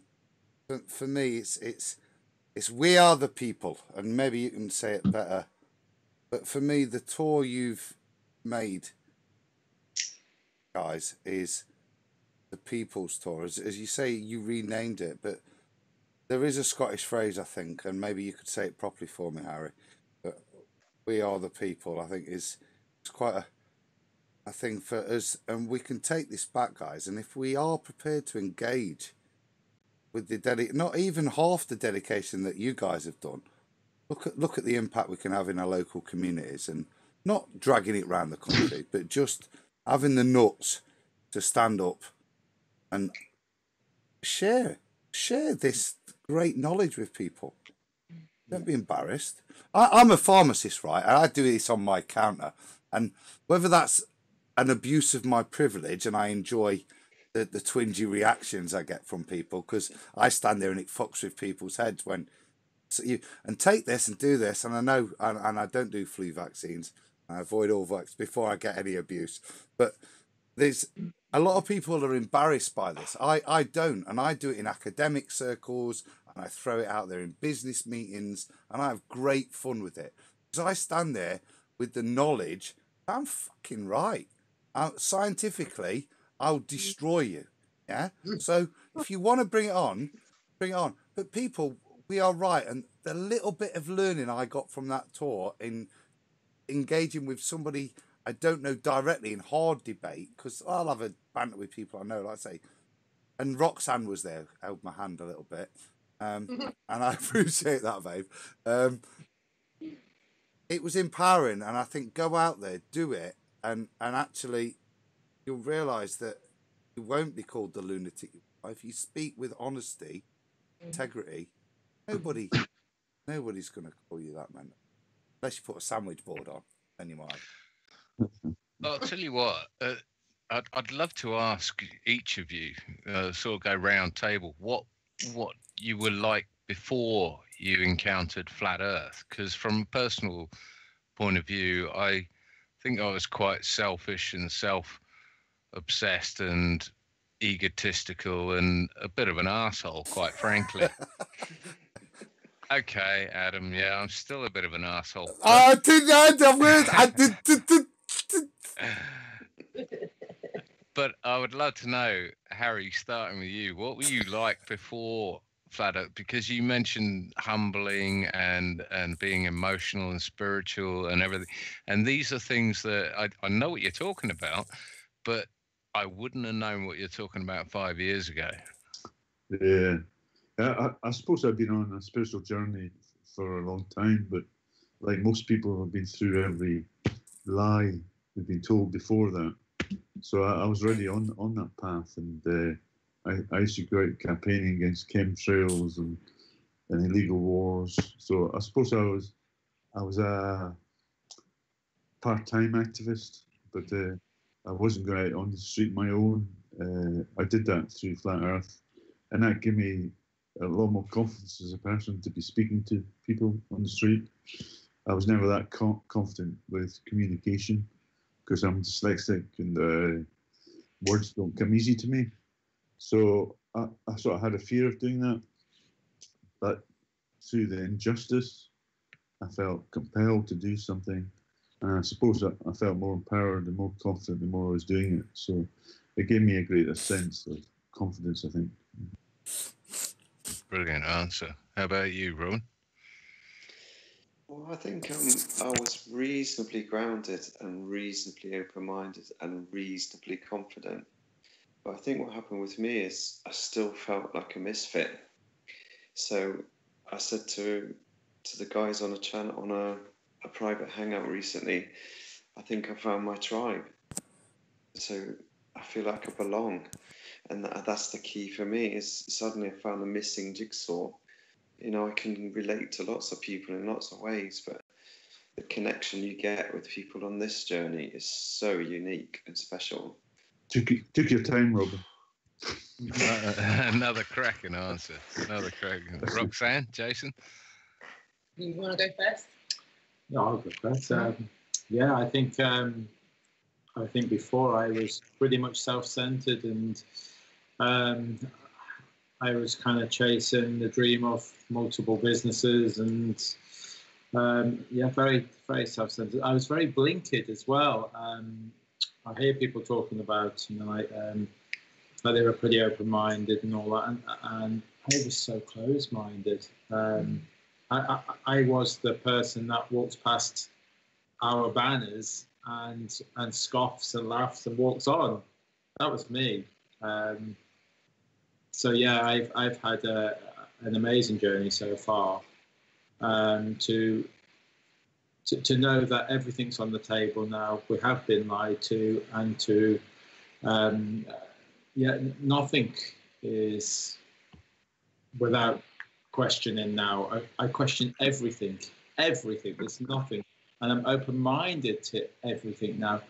for me, it's we are the people, and maybe you can say it better. But for me, the tour you've made, guys, is the people's tour. As you say, you renamed it, but there is a Scottish phrase, I think, and maybe you could say it properly for me, Harry. But we are the people, I think, it's quite a thing for us, and we can take this back, guys. And if we are prepared to engage with the not even half the dedication that you guys have done, look at the impact we can have in our local communities, and not dragging it around the country, but just having the nuts to stand up and share this great knowledge with people. Don't be embarrassed. I'm a pharmacist, right? And I do this on my counter, and whether that's an abuse of my privilege, and I enjoy the twingy reactions I get from people, because I stand there and it fucks with people's heads when and take this and do this, and I know, and I don't do flu vaccines. I avoid all vaccines before I get any abuse. But there's a lot of people are embarrassed by this. I don't, and I do it in academic circles, and I throw it out there in business meetings, and I have great fun with it, because I stand there with the knowledge. I'm fucking right. Scientifically, I'll destroy you. Yeah. So if you want to bring it on, bring it on. But people, we are right. And the little bit of learning I got from that tour in engaging with somebody I don't know directly in hard debate, because I'll have a banter with people I know, like I say, and Roxanne was there, held my hand a little bit, and I appreciate that, babe. It was empowering, and I think go out there, do it, and actually you'll realise that you won't be called the lunatic. If you speak with honesty, integrity, nobody's going to call you that, man. Unless you put a sandwich board on, then you might. I'll tell you what, I'd love to ask each of you, sort of go round table, what you were like before you encountered flat Earth. Because from a personal point of view, I think I was quite selfish and self-obsessed and egotistical and a bit of an arsehole, quite frankly. Okay, Adam, yeah, I'm still a bit of an arsehole. But I would love to know, Harry, starting with you, what were you like before Flat Earth? Because you mentioned humbling and being emotional and spiritual and everything. And these are things that I know what you're talking about, but I wouldn't have known what you're talking about 5 years ago. Yeah. I suppose I've been on a spiritual journey for a long time, but like most people have been through every lie we've been told before that. So I was already on that path, and I used to go out campaigning against chemtrails and illegal wars. So I suppose I was a part-time activist, but I wasn't going out on the street my own. I did that through Flat Earth, and that gave me a lot more confidence as a person to be speaking to people on the street. I was never that confident with communication, because I'm dyslexic and words don't come easy to me. So I sort of had a fear of doing that. But through the injustice, I felt compelled to do something. And I suppose I felt more empowered and more confident the more I was doing it. So it gave me a greater sense of confidence, I think. Brilliant answer. How about you, Rowan? Well, I think I was reasonably grounded and reasonably open-minded and reasonably confident. But I think what happened with me is I still felt like a misfit. So I said to the guys on a private hangout recently, I think I found my tribe. So I feel like I belong. And that's the key for me, is suddenly I found a missing jigsaw. You know, I can relate to lots of people in lots of ways, but the connection you get with people on this journey is so unique and special. Took your time, Robin. Another cracking answer. Another cracking. Roxanne, Jason? You want to go first? No, I'll go first. Yeah, I think before I was pretty much self-centered, and I was kind of chasing the dream of multiple businesses, and very, very self-centered. I was very blinkered as well. I hear people talking about, that they were pretty open-minded and all that, and I was so closed-minded. I was the person that walks past our banners and scoffs and laughs and walks on. That was me. So yeah, I've had an amazing journey so far. To know that everything's on the table now. We have been lied to, and to nothing is without questioning now. I question everything. There's nothing, and I'm open-minded to everything now.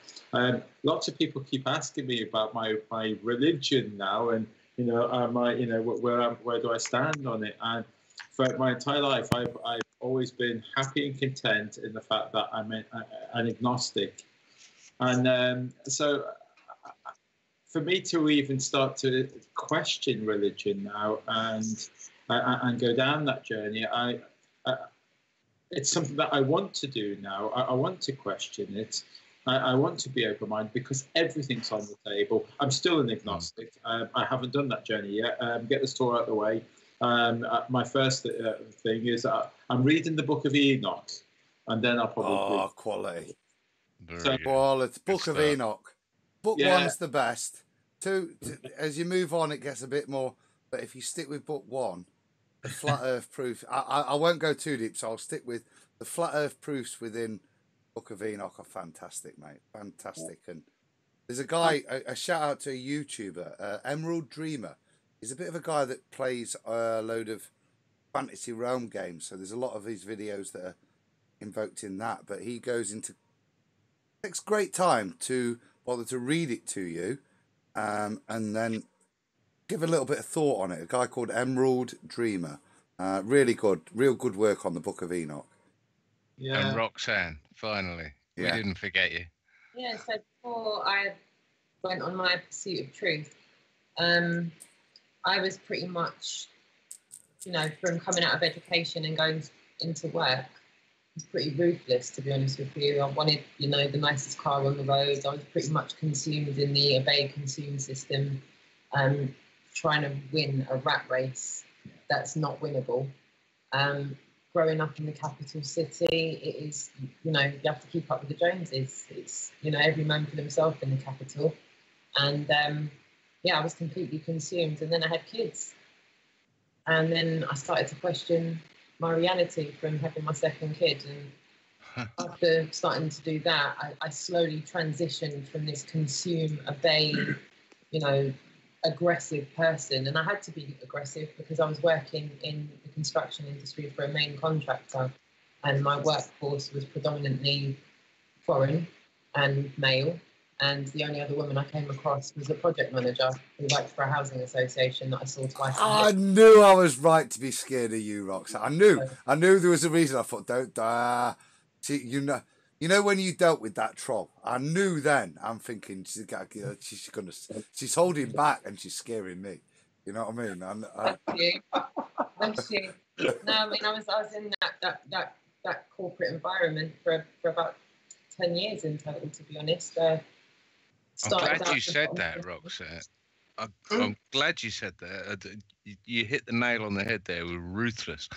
Lots of people keep asking me about my religion now, and where do I stand on it? And for my entire life, I've always been happy and content in the fact that I'm an agnostic, and so for me to even start to question religion now and go down that journey, it's something that I want to do now. I want to question it. I want to be open-minded because everything's on the table. I'm still an agnostic. I haven't done that journey yet. Get this tour out of the way. My first thing is I'm reading the Book of Enoch, and then I'll probably. Oh, quality. Very So- good. Quality. Book Good of start. Enoch. Book Yeah. one's the best. Two, as you move on, it gets a bit more. But if you stick with book one, the flat Earth proof. I won't go too deep, so I'll stick with the flat Earth proofs within Book of Enoch are fantastic, mate. Fantastic. And there's a guy. A shout out to a YouTuber, Emerald Dreamer. He's a bit of a guy that plays a load of fantasy realm games. So there's a lot of his videos that are invoked in that. But he goes into takes great time to bother to read it to you, and then give a little bit of thought on it. A guy called Emerald Dreamer. Really good, real good work on the Book of Enoch. Yeah. And Roxanne, finally. Yeah. We didn't forget you. Yeah, so before I went on my pursuit of truth, I was pretty much, from coming out of education and going into work, was pretty ruthless, to be honest with you. I wanted, the nicest car on the road. I was pretty much consumed in the obey, consume system, trying to win a rat race that's not winnable. Growing up in the capital city, it is, you have to keep up with the Joneses. It's, every man for himself in the capital. And I was completely consumed. And then I had kids. And then I started to question my reality from having my second kid. And after starting to do that, I slowly transitioned from this consume, obey, aggressive person. And I had to be aggressive because I was working in the construction industry for a main contractor, and my workforce was predominantly foreign and male. And the only other woman I came across was a project manager who worked for a housing association that I saw twice a year. I knew I was right to be scared of you, Roxanne. I knew there was a reason. I thought, don't see, you know when you dealt with that troll. I knew then. I'm thinking she's holding back and she's scaring me. You know what I mean? Thank you. Thank you. No, I mean I was in that corporate environment for about 10 years in total, to be honest. I'm glad you said that, Roxanne. I'm glad you said that. You hit the nail on the head there with ruthless.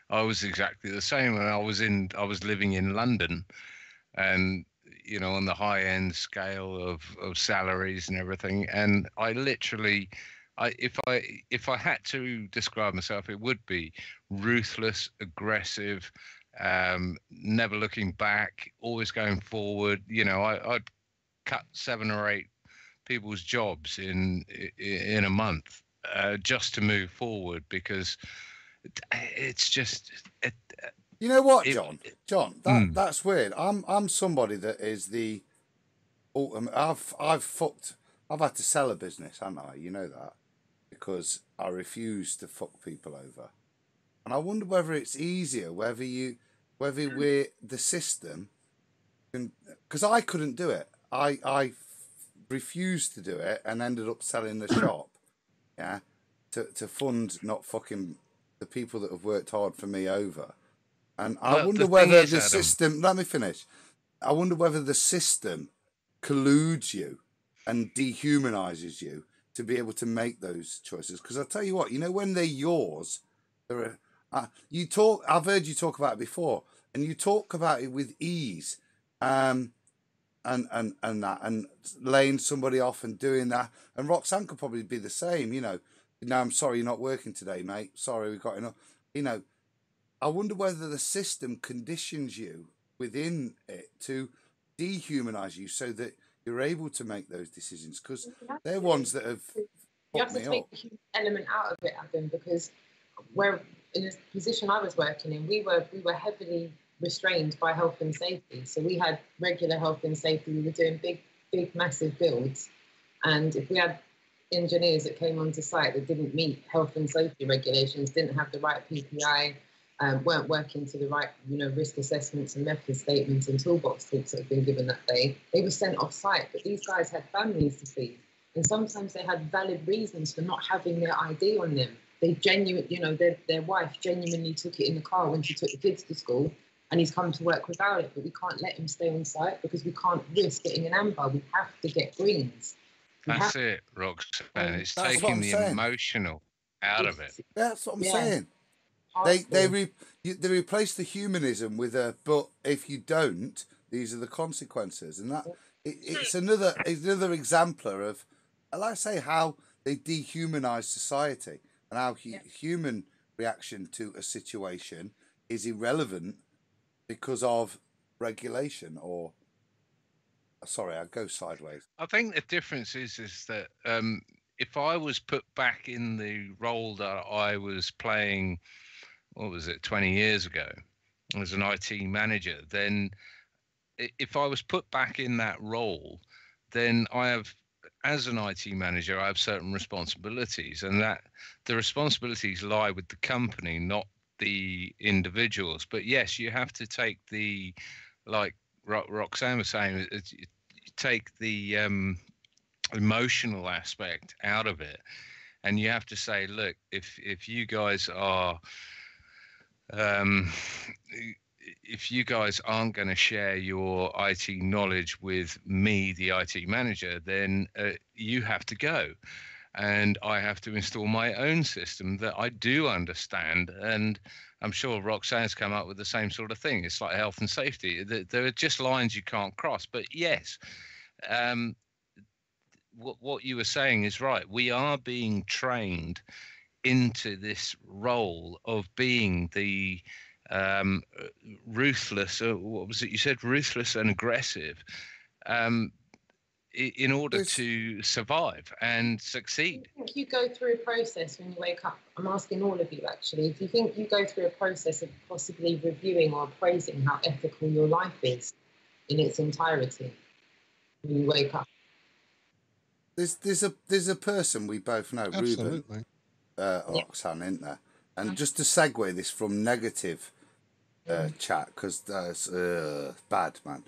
I was exactly the same when I was living in London, and on the high end scale of salaries and everything. And I literally, if I had to describe myself, it would be ruthless, aggressive, never looking back, always going forward. I'd cut 7 or 8 people's jobs in a month just to move forward, because it's just. You know what, John? That's weird. I'm somebody that is the ultimate. I've had to sell a business, haven't I? You know that, because I refuse to fuck people over. And I wonder whether it's easier, whether we're the system, because I couldn't do it. I refused to do it and ended up selling the shop, to fund not fucking the people that have worked hard for me over. And I wonder whether the system. Let me finish. I wonder whether the system colludes you and dehumanizes you to be able to make those choices. Because I tell you what, when they're yours, they're. I've heard you talk about it before, and you talk about it with ease, and laying somebody off and doing that. And Roxanne could probably be the same. No, I'm sorry you're not working today, mate. Sorry, we've got enough. I wonder whether the system conditions you within it to dehumanize you so that you're able to make those decisions, because they're ones that have. You have to take the human element out of it, Adam, because where in the position I was working in, we were heavily restrained by health and safety. So we had regular health and safety. We were doing big, massive builds, and if we had engineers that came onto site that didn't meet health and safety regulations, didn't have the right PPI, weren't working to the right, risk assessments and method statements and toolbox talks that have been given that day, they were sent off site. But these guys had families to feed, and sometimes they had valid reasons for not having their ID on them. They their wife genuinely took it in the car when she took the kids to school, and he's come to work without it. But we can't let him stay on site because we can't risk getting an amber. We have to get greens. That's it, Roxanne. It's taking the emotional. out of it. That's what I'm Yeah. saying. They replace the humanism with a, but if you don't, these are the consequences, and that it's another exemplar of, like I say, how they dehumanize society and how human reaction to a situation is irrelevant because of regulation or. Sorry, I go sideways. I think the difference is that if I was put back in the role that I was playing, what was it, 20 years ago, as an IT manager, then if I was put back in that role, then as an IT manager, I have certain responsibilities, and that the responsibilities lie with the company, not the individuals. But yes, you have to take like Roxanne was saying, you take the emotional aspect out of it, and you have to say, look, if you guys are if you guys aren't going to share your IT knowledge with me, the IT manager, then you have to go. And I have to install my own system that I do understand. And I'm sure Roxanne's come up with the same sort of thing. It's like health and safety. There are just lines you can't cross. But yes, what you were saying is right. We are being trained into this role of being the ruthless, what was it you said, ruthless and aggressive, in order to survive and succeed. I think you go through a process when you wake up. I'm asking all of you actually, do you think you go through a process of possibly reviewing or appraising how ethical your life is in its entirety when you wake up? There's a person we both know, Absolutely. Ruben, Roxanne, isn't there? And just to segue this from negative chat, because that's bad, man.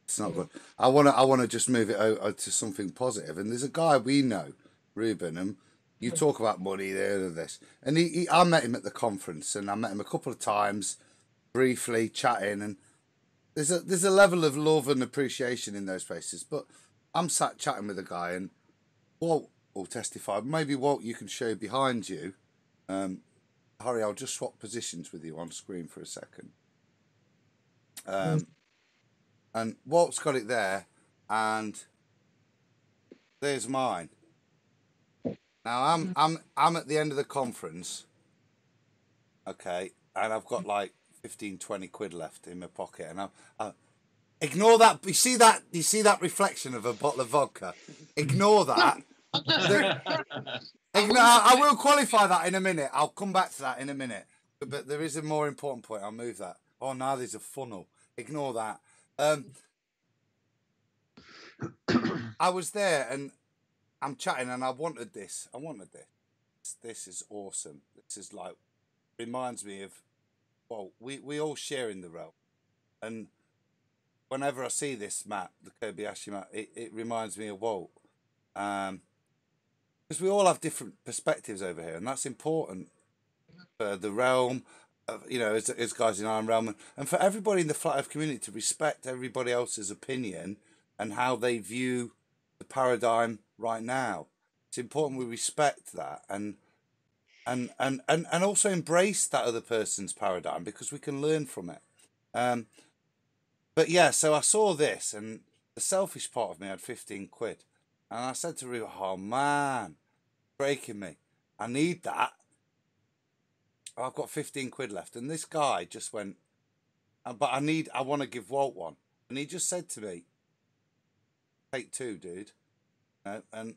It's not good. I wanna just move it over to something positive. And there's a guy we know, Ruben, and you talk about money there and this, and I met him at the conference, and I met him a couple of times, briefly chatting, and there's a level of love and appreciation in those places. But I'm sat chatting with a guy, and Walt will testify. Maybe Walt, you can show behind you. Harry, I'll just swap positions with you on screen for a second. And Walt's got it there, and there's mine. Now I'm at the end of the conference, okay, and I've got like 15, 20 quid left in my pocket, and I ignore that. You see that reflection of a bottle of vodka? Ignore that. I will qualify that in a minute. I'll come back to that in a minute. But there is a more important point. I'll move that. Oh, now there's a funnel. Ignore that. I was there and I'm chatting and I wanted this. This is awesome. This is like, reminds me of, well, we all share in the realm. And whenever I see this map, the Kobayashi map, it reminds me of Walt. Because we all have different perspectives over here, and that's important for the realm, as guys in Iron Realm, and for everybody in the Flat Earth community to respect everybody else's opinion and how they view the paradigm right now. It's important we respect that and also embrace that other person's paradigm because we can learn from it. But yeah, so I saw this, and the selfish part of me had 15 quid. And I said to Ruben, oh man, breaking me. I need that. I've got 15 quid left. And this guy just went, but I want to give Walt one. And he just said to me, take two, dude. And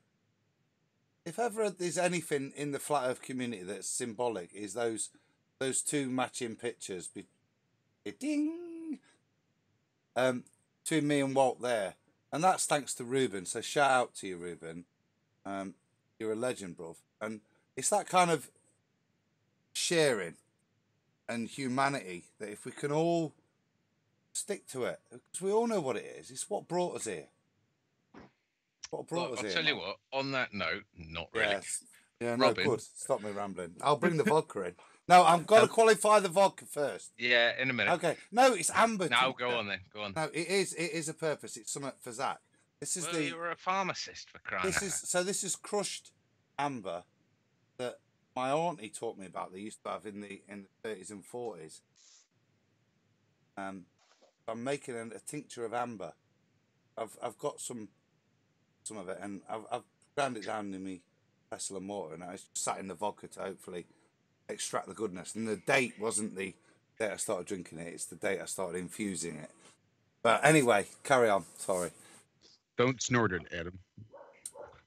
if ever there's anything in the Flat Earth community that's symbolic, is those two matching pictures. Ding! Between me and Walt there. And that's thanks to Ruben. So shout out to you, Ruben. You're a legend, bruv. And it's that kind of sharing and humanity that if we can all stick to it, because we all know what it is. It's what brought us here. What brought us here. I'll tell you what, on that note, not really. Yes. Yeah, Robin. no, good. Stop me rambling. I'll bring the vodka in. No, I've got to qualify the vodka first. Yeah, in a minute. Okay. No, it's amber. No, go on then. Go on. No, it is a purpose. It's something for Zach. This is you're a pharmacist for crying out loud. This is crushed amber that my auntie taught me about. They used to have in the 30s and 40s. I'm making a tincture of amber. I've got some of it, and I've ground it down in my pestle and mortar, and I just sat in the vodka to hopefully extract the goodness. And the date wasn't the date I started drinking it; it's the date I started infusing it. But anyway, carry on. Sorry. Don't snort it, Adam.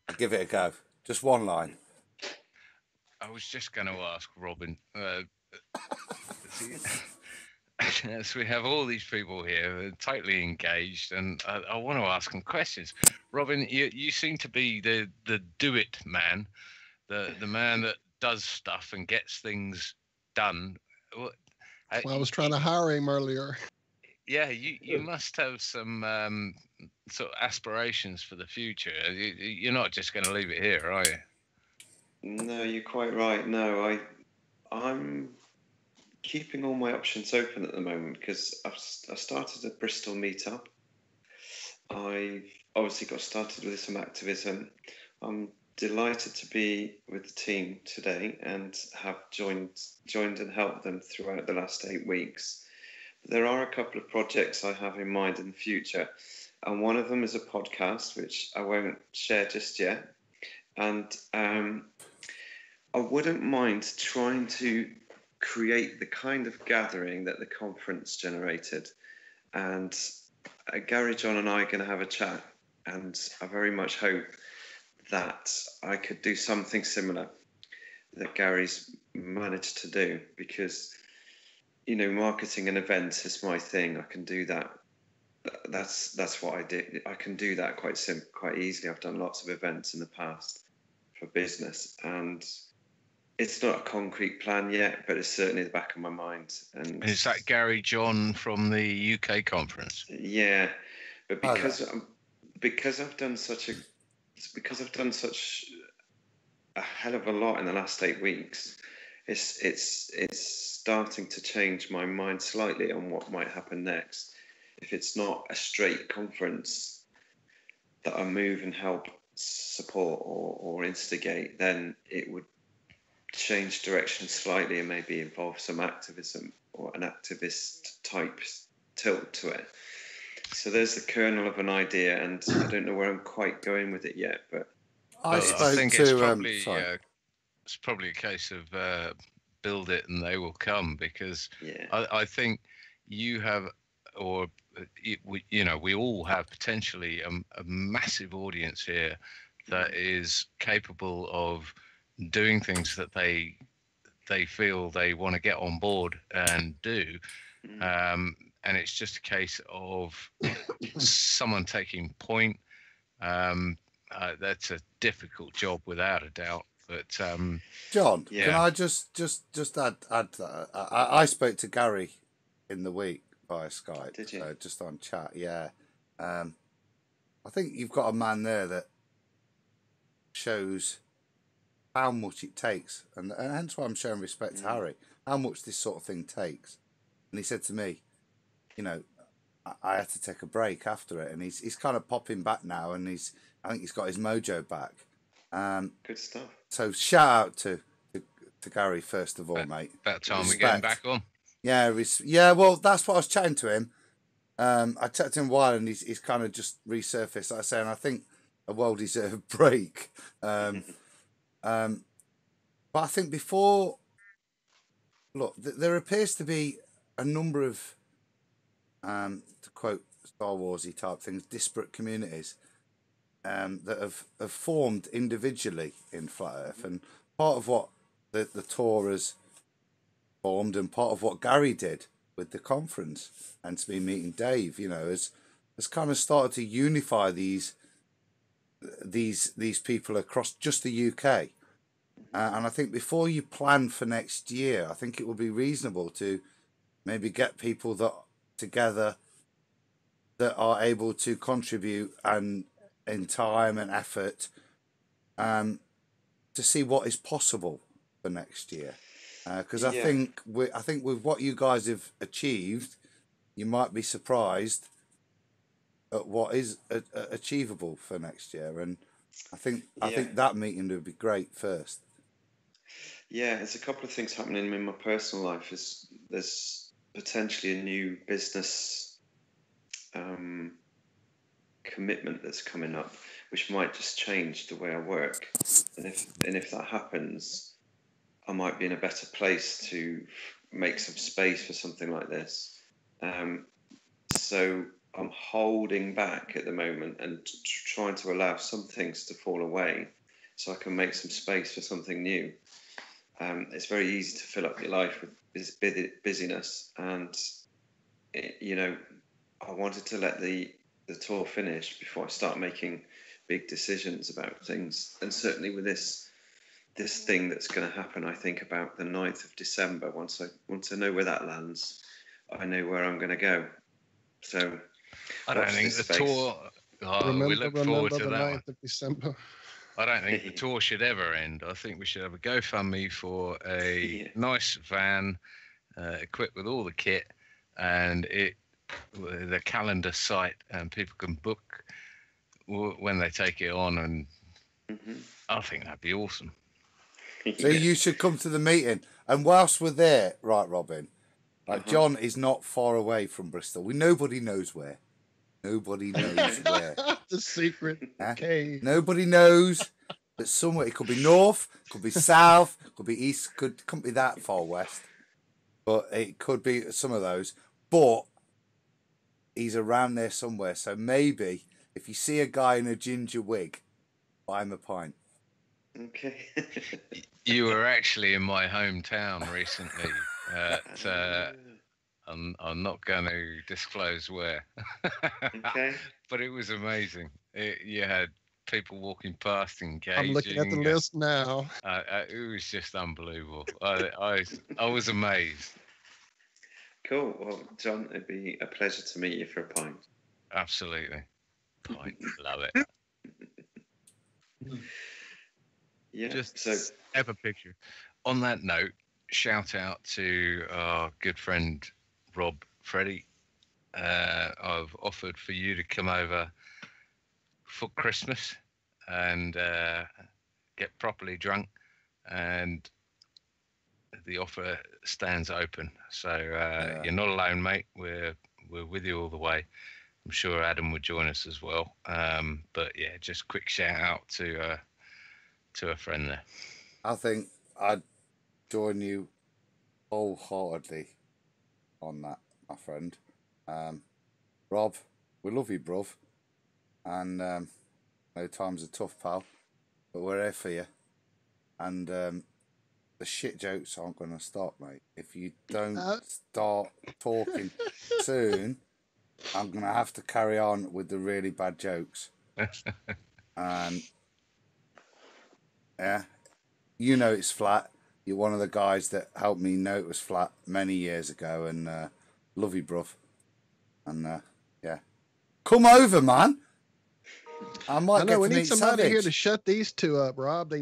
I'll give it a go. Just one line. I was just going to ask Robin. As we have all these people here, totally engaged, and I want to ask them questions. Robin, you seem to be the do it man, the man that does stuff and gets things done. I was trying to hire him earlier. Yeah, you must have some sort of aspirations for the future. You're not just going to leave it here, are you? No, you're quite right. No, I'm keeping all my options open at the moment because I started a Bristol meetup. I obviously got started with some activism. I'm delighted to be with the team today and have joined and helped them throughout the last 8 weeks. There are a couple of projects I have in mind in the future, and one of them is a podcast, which I won't share just yet. And I wouldn't mind trying to create the kind of gathering that the conference generated. And Gary, John and I are going to have a chat, and I very much hope that I could do something similar that Gary's managed to do, because, you know, marketing and events is my thing. I can do that. That's what I did. I can do that quite easily. I've done lots of events in the past for business, and it's not a concrete plan yet, but it's certainly the back of my mind. And is that Gary John from the UK conference? Yeah, but because I've done such a hell of a lot in the last 8 weeks, it's starting to change my mind slightly on what might happen next. If it's not a straight conference that I move and help support or instigate, then it would change direction slightly and maybe involve some activism or an activist type tilt to it. So there's the kernel of an idea, and I don't know where I'm quite going with it yet, but I think it's probably a case of build it and they will come, because I think you have, or we all have potentially a massive audience here that is capable of doing things that they feel they want to get on board and do. And it's just a case of someone taking point. That's a difficult job without a doubt. But John, can I just add to that? I spoke to Gary in the week via Skype. Did you? Just on chat, yeah. I think you've got a man there that shows how much it takes, and hence why I'm showing respect to Harry, how much this sort of thing takes. And he said to me, you know, I had to take a break after it, and he's kind of popping back now, and I think he's got his mojo back. Good stuff. So shout out to Gary first of all, mate. About time we get him back on. Yeah, well, that's what I was chatting to him. I chatted to him a while, and he's kind of just resurfaced, like I say, and I think a well-deserved break. But I think there appears to be a number of, to quote Star Warsy type things, disparate communities that have formed individually in Flat Earth, and part of what the tour has formed, and part of what Gary did with the conference and to be meeting Dave, has kind of started to unify these people across just the UK. And I think before you plan for next year, I think it would be reasonable to maybe get people together that are able to contribute and in time and effort to see what is possible for next year. Because I think with what you guys have achieved, you might be surprised at what is achievable for next year. And I think that meeting would be great first. Yeah, there's a couple of things happening in my personal life. There's potentially a new business commitment that's coming up, which might just change the way I work. And if that happens, I might be in a better place to make some space for something like this. So I'm holding back at the moment and trying to allow some things to fall away so I can make some space for something new. It's very easy to fill up your life with busyness, and I wanted to let the tour finish before I start making big decisions about things. And certainly with this thing that's going to happen, I think about the 9th of December. Once I know where that lands, I know where I'm going to go. So I don't think the tour. We look forward to the that 9th of December. I don't think the tour should ever end. I think we should have a GoFundMe for a nice van equipped with all the kit, and the calendar site, and people can book when they take it on, and I think that'd be awesome. So you should come to the meeting, and whilst we're there, right, Robin? Like John is not far away from Bristol. Nobody knows where. Nobody knows where. The secret cave. Nobody knows, but somewhere it could be north, could be south, could be east, couldn't be that far west, but it could be some of those. But he's around there somewhere. So maybe if you see a guy in a ginger wig, buy him a pint. Okay. You were actually in my hometown recently. I'm not going to disclose where. Okay. But it was amazing. You had people walking past, engaging. I'm looking at the list now. It was just unbelievable. I was amazed. Cool. Well, John, it'd be a pleasure to meet you for a pint. Absolutely. Pint. Love it. Yeah. Just have a picture. On that note, shout out to our good friend Rob Freddie. I've offered for you to come over for Christmas and get properly drunk, and the offer stands open. So you're not alone, mate. We're with you all the way. I'm sure Adam would join us as well. But yeah, just quick shout out to a friend there. I think I'd join you wholeheartedly on that, my friend. Rob, we love you, bruv. And no times are tough, pal. But we're here for you. And the shit jokes aren't going to stop, mate. If you don't start talking soon, I'm going to have to carry on with the really bad jokes. And yeah, you know it's flat. You're one of the guys that helped me know it was flat many years ago, and love you, bruv. And yeah, come over, man. I know we need somebody Savage here to shut these two up, Rob. They're.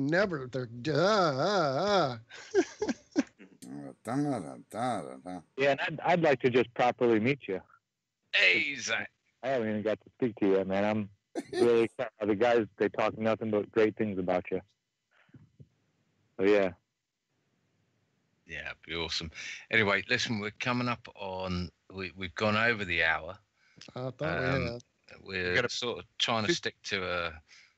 Yeah, and I'd like to just properly meet you. Hey, Zach. I haven't even got to speak to you yet, man. I'm really excited. The guys, they talk nothing but great things about you. So yeah. Yeah, it'd be awesome. Anyway, listen, we're coming up on. We've gone over the hour. I thought we had. We're sort of trying to stick to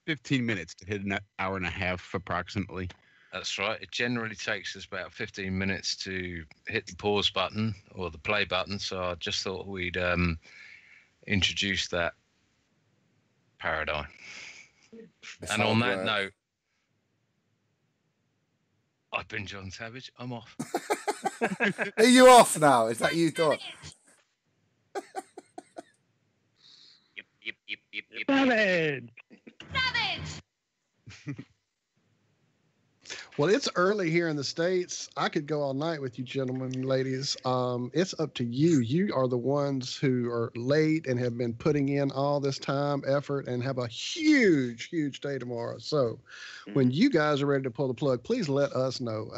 15 minutes to hit an hour and a half approximately. That's right. It generally takes us about 15 minutes to hit the pause button or the play button. So I just thought we'd introduce that paradigm. And on that note, I've been John Savage. I'm off. Are you off now? Is that you done? Yep. Savage! Well, it's early here in the States. I could go all night with you gentlemen and ladies. It's up to you. You are the ones who are late and have been putting in all this time, effort, and have a huge, huge day tomorrow. So when you guys are ready to pull the plug, please let us know.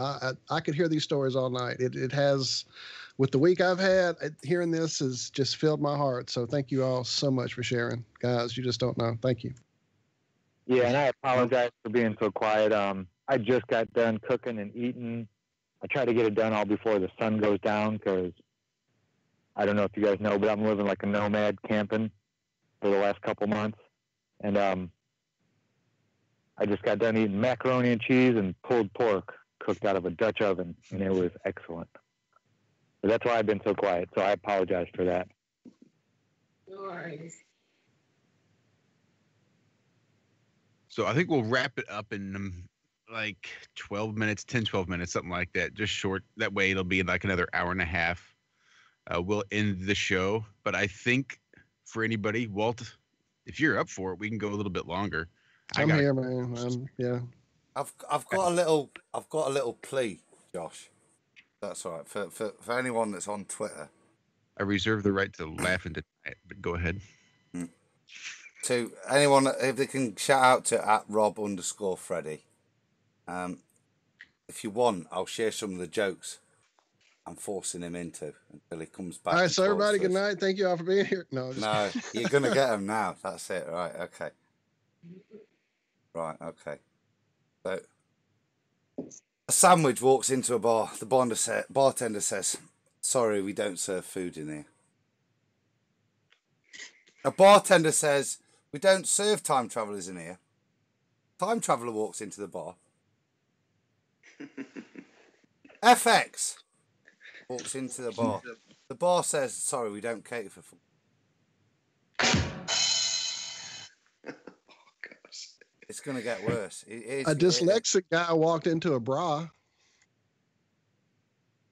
I could hear these stories all night. It has, with the week I've had, hearing this has just filled my heart. So thank you all so much for sharing. Guys, you just don't know. Thank you. Yeah, and I apologize for being so quiet. I just got done cooking and eating. I try to get it done all before the sun goes down because I don't know if you guys know, but I'm living like a nomad camping for the last couple months. And I just got done eating macaroni and cheese and pulled pork cooked out of a Dutch oven, and it was excellent. But that's why I've been so quiet, so I apologize for that. No worries. So I think we'll wrap it up in like 12 minutes, 10, 12 minutes, something like that. Just short. That way it'll be like another hour and a half. We'll end the show. But I think for anybody, Walt, if you're up for it, we can go a little bit longer. I'm here, man. Yeah. I've got a little plea, Josh. That's all right. For anyone that's on Twitter. I reserve the right to laugh and deny it, but go ahead. To anyone, if they can shout out to @Rob_Freddy. If you want, I'll share some of the jokes I'm forcing him into until he comes back. All right, so everybody, good night. Thank you all for being here. No, you're gonna get them now. That's it. Right. Okay. Right. Okay. So, a sandwich walks into a bar. The bartender says, "Sorry, we don't serve food in here." A bartender says, "We don't serve time travelers in here." Time traveler walks into the bar. FX walks into the bar. The bar says, "Sorry, we don't cater for food." It's going to get worse. A dyslexic guy walked into a bra.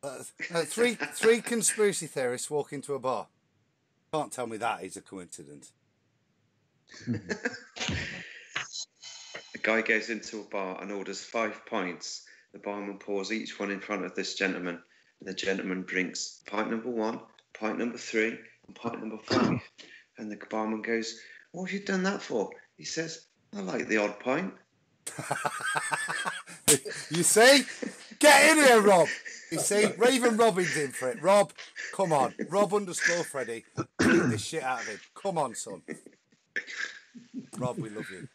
Three conspiracy theorists walk into a bar. Can't tell me that is a coincidence. The guy goes into a bar and orders 5 pints. The barman pours each one in front of this gentleman, and the gentleman drinks pint number 1, pint number 3, and pint number 5. And the barman goes, "What have you done that for?" He says, "I like the odd pint." You see? Get in here, Rob. You see? Raven Robin's in for it. Rob, come on. Rob_Freddy. Beat the shit out of him. Come on, son. Rob, we love you.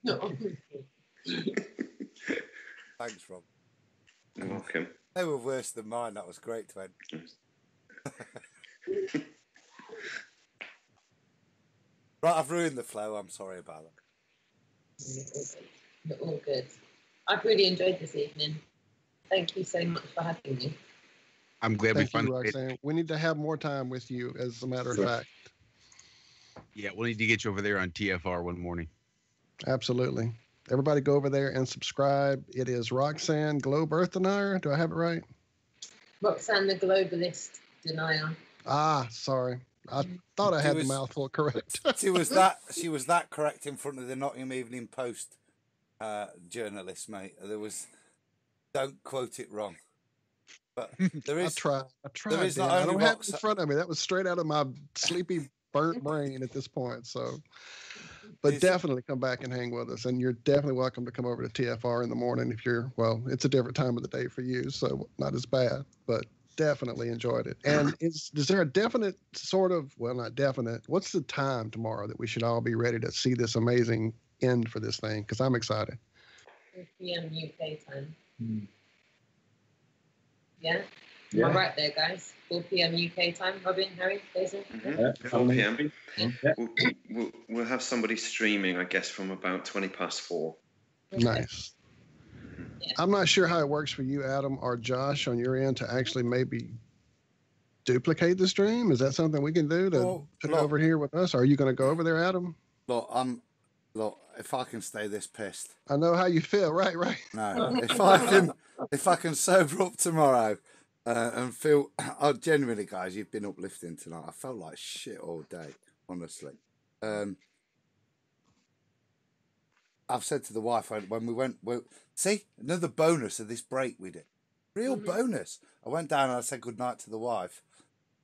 No. Thanks, Rob. You're welcome. They were worse than mine. That was great to end. Right, I've ruined the flow. I'm sorry about that. You're all good. I've really enjoyed this evening. Thank you so much for having me. I'm glad we Thank you, finally. Roxanne. We need to have more time with you, as a matter of fact. Yeah, we'll need to get you over there on TFR one morning. Absolutely. Everybody go over there and subscribe. It is Roxanne Globe Earth Denier. Do I have it right? Roxanne the Globalist Denier. Ah, sorry. I thought I had the mouthful correct. She was that correct in front of the Nottingham Evening Post journalist, mate. There was, don't quote it wrong. But there is. I tried. There is Dan. not I only don't have it in front of me. That was straight out of my sleepy, burnt brain at this point. So, but definitely come back and hang with us. And you're definitely welcome to come over to TFR in the morning if you're, well, it's a different time of the day for you, so not as bad, but definitely enjoyed it. And is there a definite sort of, well, not definite, what's the time tomorrow that we should all be ready to see this amazing end for this thing? Because I'm excited. 4 p.m. UK time. Mm. Yeah? Am I right there, guys? 4 p.m. UK time. Robin, Harry, Jason? Yeah, 4 p.m. We'll have somebody streaming, I guess, from about 20 past 4. Okay. Nice. Yeah. I'm not sure how it works for you, Adam or Josh, on your end to actually maybe duplicate the stream. Is that something we can do to put it over here with us? Or are you going to go over there, Adam? Look, if I can stay this pissed. I know how you feel. Right. No, if I can sober up tomorrow and feel, genuinely, guys, you've been uplifting tonight. I felt like shit all day, honestly. I've said to the wife when we went, see, another bonus of this break we did. Real bonus. I went down and I said goodnight to the wife.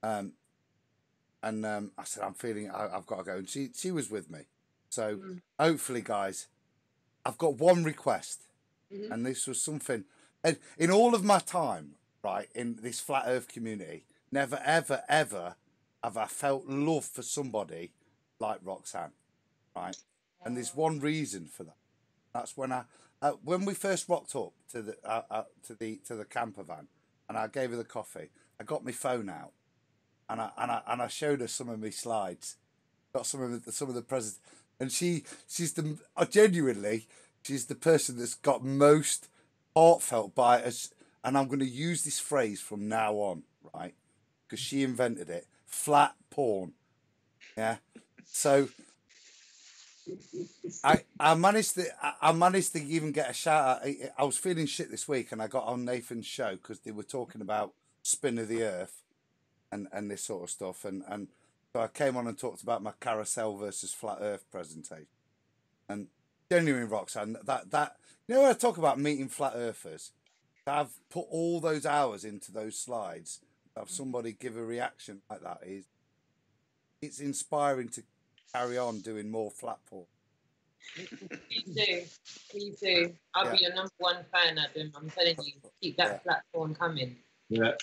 And I said, I'm feeling, I've got to go. And she was with me. So hopefully, guys, I've got one request. And this was something, and in all of my time, right, in this flat earth community, never, ever, ever have I felt love for somebody like Roxanne, right? And there's one reason for that. That's when when we first rocked up to the camper van, and I gave her the coffee. I got my phone out, and I showed her some of my slides. Got some of the presents, and she's genuinely she's the person that's got most heartfelt by us. And I'm going to use this phrase from now on, right? Because she invented it. Flat porn. Yeah. So I managed to even get a shout out. I was feeling shit this week, and I got on Nathan's show because they were talking about spin of the earth and this sort of stuff, and so I came on and talked about my carousel versus flat earth presentation. And genuine, Roxanne, that you know when I talk about meeting flat earthers, to have put all those hours into those slides, to have somebody give a reaction like that it's inspiring to carry on doing more flat porn. Please do. I'll be your number one fan, Adam. I'm telling you, keep that flat porn coming. Yeah.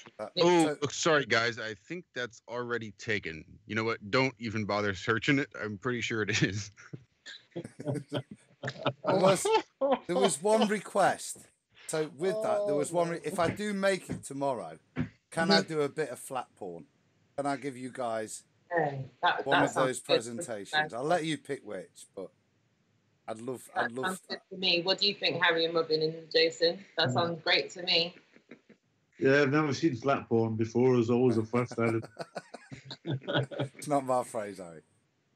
Sorry guys, I think that's already taken. You know what? Don't even bother searching it. I'm pretty sure it is. There was one request. So with that, there was one. If I do make it tomorrow, can I do a bit of flat porn? Can I give you guys one of those presentations? I'll let you pick which, but I'd love. Sounds good to me. What do you think, Harry and Robin and Jason? That sounds great to me. Yeah, I've never seen flat porn before. It's always a first added. It's not my phrase, Harry.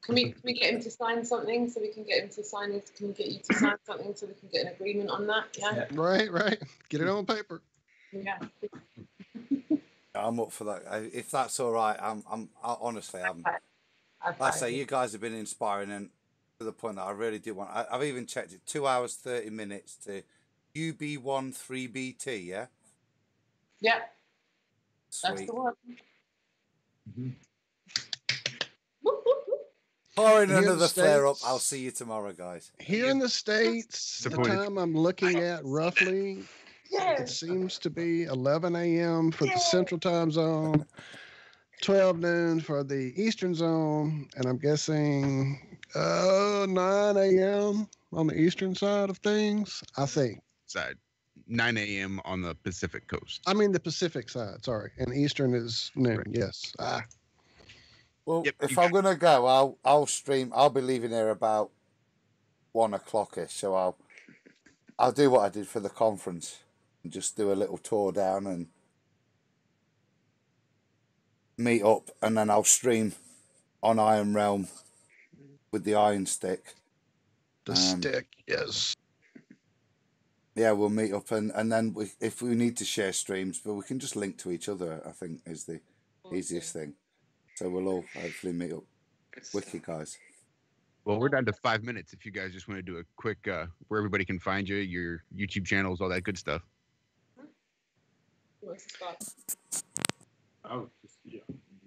Can we get him to sign something so we can get him to sign it? Can we get you to sign something so we can get an agreement on that? Yeah. Right. Get it on paper. Yeah. I'm up for that. If that's all right, honestly, I say you guys have been inspiring, and to the point that I really do want. I've even checked it. 2 hours 30 minutes to UB1 3BT. Yeah. Yeah. Sweet. That's the one. Mm-hmm. Pouring another flare up. I'll see you tomorrow, guys. Here in the States, the time I'm looking at roughly, it seems to be 11 a.m. for the Central Time Zone, 12 noon for the Eastern Zone, and I'm guessing 9 a.m. on the Eastern side of things, I think. 9 a.m. on the Pacific coast. I mean the Pacific side, sorry. And Eastern is noon, right. Yes. Well, if I'm going to go, I'll stream. I'll be leaving here about 1 o'clock-ish, so I'll do what I did for the conference and just do a little tour down and meet up, and then I'll stream on Iron Realm with the Iron Stick. The stick, yes. Yeah, we'll meet up, and then if we need to share streams, but we can just link to each other, I think is the easiest thing. So we'll all hopefully meet up. Wicked, guys. Well, we're down to 5 minutes. If you guys just want to do a quick, where everybody can find you, your YouTube channels, all that good stuff. Who wants to start? Oh, yeah,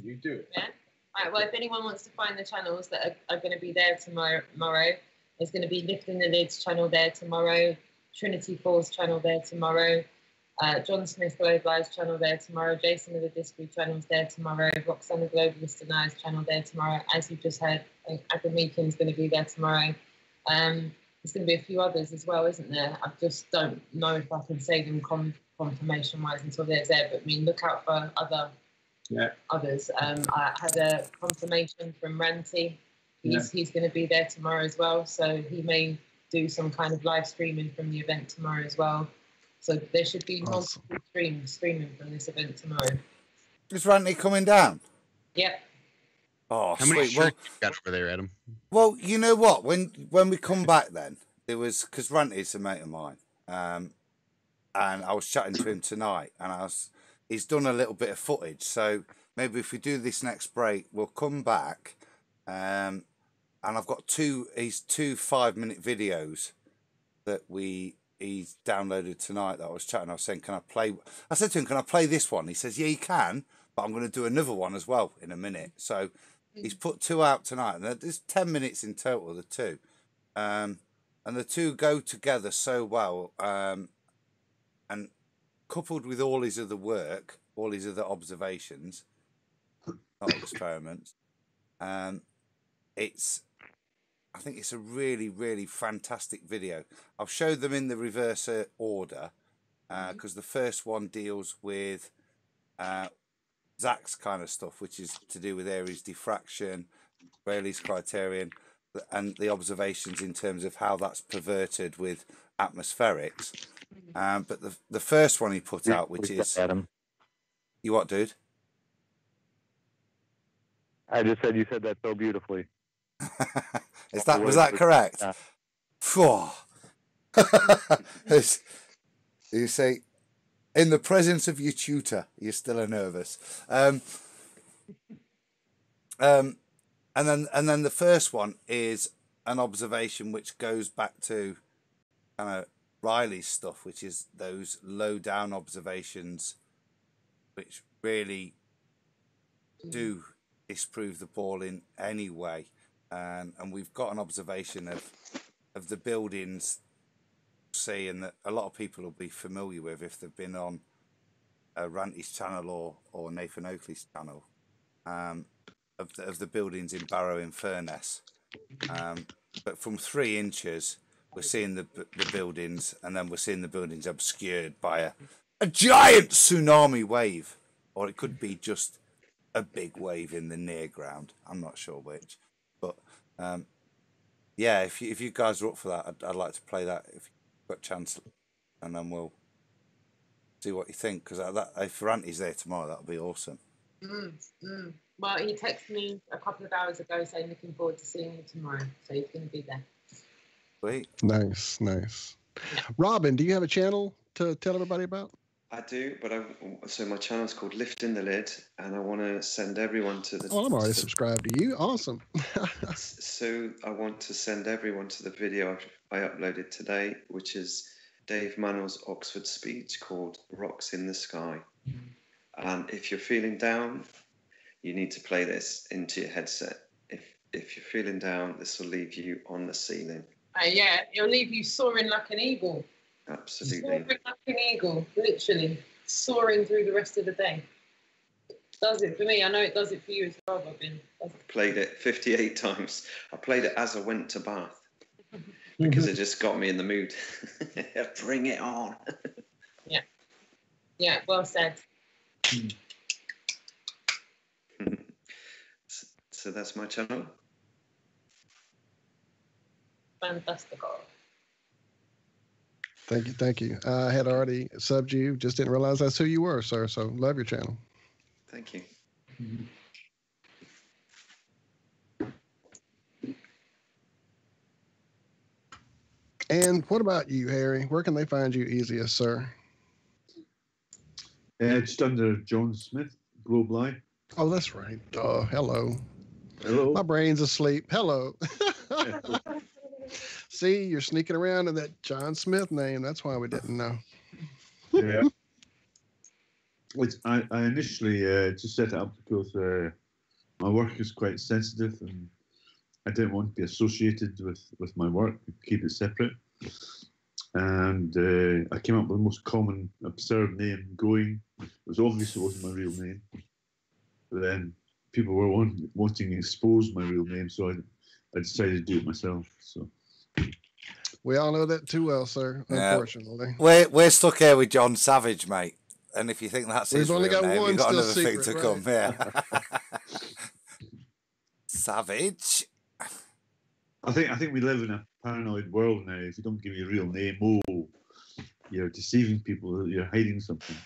you do it. Yeah. All right. Well, if anyone wants to find the channels that are going to be there tomorrow, there's going to be Lifting the Lids channel there tomorrow, Trinity Falls channel there tomorrow. John Smith Globalized channel there tomorrow, Jason of the Discovery channel's there tomorrow, Roxanne the Globalist and I's channel there tomorrow. As you just heard, Adam Meakin's going to be there tomorrow. There's going to be a few others as well, isn't there? I just don't know if I can say them confirmation-wise until they're there, but I mean, look out for others. I had a confirmation from Ranty. He's going to be there tomorrow as well, so he may do some kind of live streaming from the event tomorrow as well. So there should be multiple streaming from this event tomorrow. Is Ranty coming down? Yeah. Oh, how many sweet. shirts you got over there, Adam? Well, you know what? When we come back, then there was because Ranty's a mate of mine, and I was chatting to him tonight, and he's done a little bit of footage. So maybe if we do this next break, we'll come back, and I've got two 5-minute videos that he's downloaded tonight that I was chatting. I was saying, I said to him, can I play this one? He says, yeah, you can, but I'm going to do another one as well in a minute. So he's put 2 out tonight, and there's 10 minutes in total, the 2. And the 2 go together so well. And coupled with all his other work, all his other observations, not experiments, I think it's a really, really fantastic video. I'll show them in the reverse order because the first one deals with Zach's kind of stuff, which is to do with Aries diffraction, Rayleigh's criterion, and the observations in terms of how that's perverted with atmospherics. But the first one he put out, which is Adam. You what, dude? I just said you said that so beautifully. Was that correct? Yeah. Phew. You say, in the presence of your tutor, you're still nervous. And then the first one is an observation which goes back to kind of Riley's stuff, which is those low down observations, which really do disprove the ball in any way. And we've got an observation of the buildings, and that a lot of people will be familiar with if they've been on Ranty's channel or Nathan Oakley's channel, of the buildings in Barrow in Furness. But from 3 inches, we're seeing the buildings, and then we're seeing the buildings obscured by a giant tsunami wave, or it could be just a big wave in the near ground. I'm not sure which, but yeah, if you guys are up for that, I'd like to play that if you've got a chance, and then we'll see what you think, because if Ranty's there tomorrow, that'll be awesome. Well, he texted me a couple of hours ago saying looking forward to seeing you tomorrow, so he's going to be there. Sweet. Nice. Robin, do you have a channel to tell everybody about? I do, but so my channel's called Lifting the Lid, and I want to send everyone to the... Oh, I'm already subscribed to you. Awesome. So I want to send everyone to the video I uploaded today, which is Dave Mannell's Oxford speech called Rocks in the Sky. And if you're feeling down, you need to play this into your headset. If you're feeling down, this will leave you on the ceiling. Yeah, it'll leave you soaring like an eagle. Absolutely. Soaring like an eagle, literally soaring through the rest of the day. It does it for me. I know it does it for you as well, Robin. Played it 58 times. I played it as I went to Bath because it just got me in the mood. Bring it on. Yeah, well said. So that's my channel. Fantastical. Thank you. I had already subbed you, just didn't realize that's who you were, sir. So love your channel. Thank you. And what about you, Harry? Where can they find you easiest, sir? Just under John Smith, Globe Live. Oh, that's right. Hello. Hello. My brain's asleep. Hello. See, you're sneaking around in that John Smith name. That's why we didn't know. Yeah. I initially just set it up because my work is quite sensitive, and I didn't want to be associated with my work, keep it separate. And I came up with the most common, absurd name going. It was obvious it wasn't my real name. But then people were wanting to expose my real name, so I decided to do it myself. So we all know that too well, sir, unfortunately. We're stuck here with John Savage, mate. And if you think that's his only real got name, one you've got still another thing secret, to come. right? Yeah. Savage. I think we live in a paranoid world now. If you don't give your real name, you're deceiving people, you're hiding something.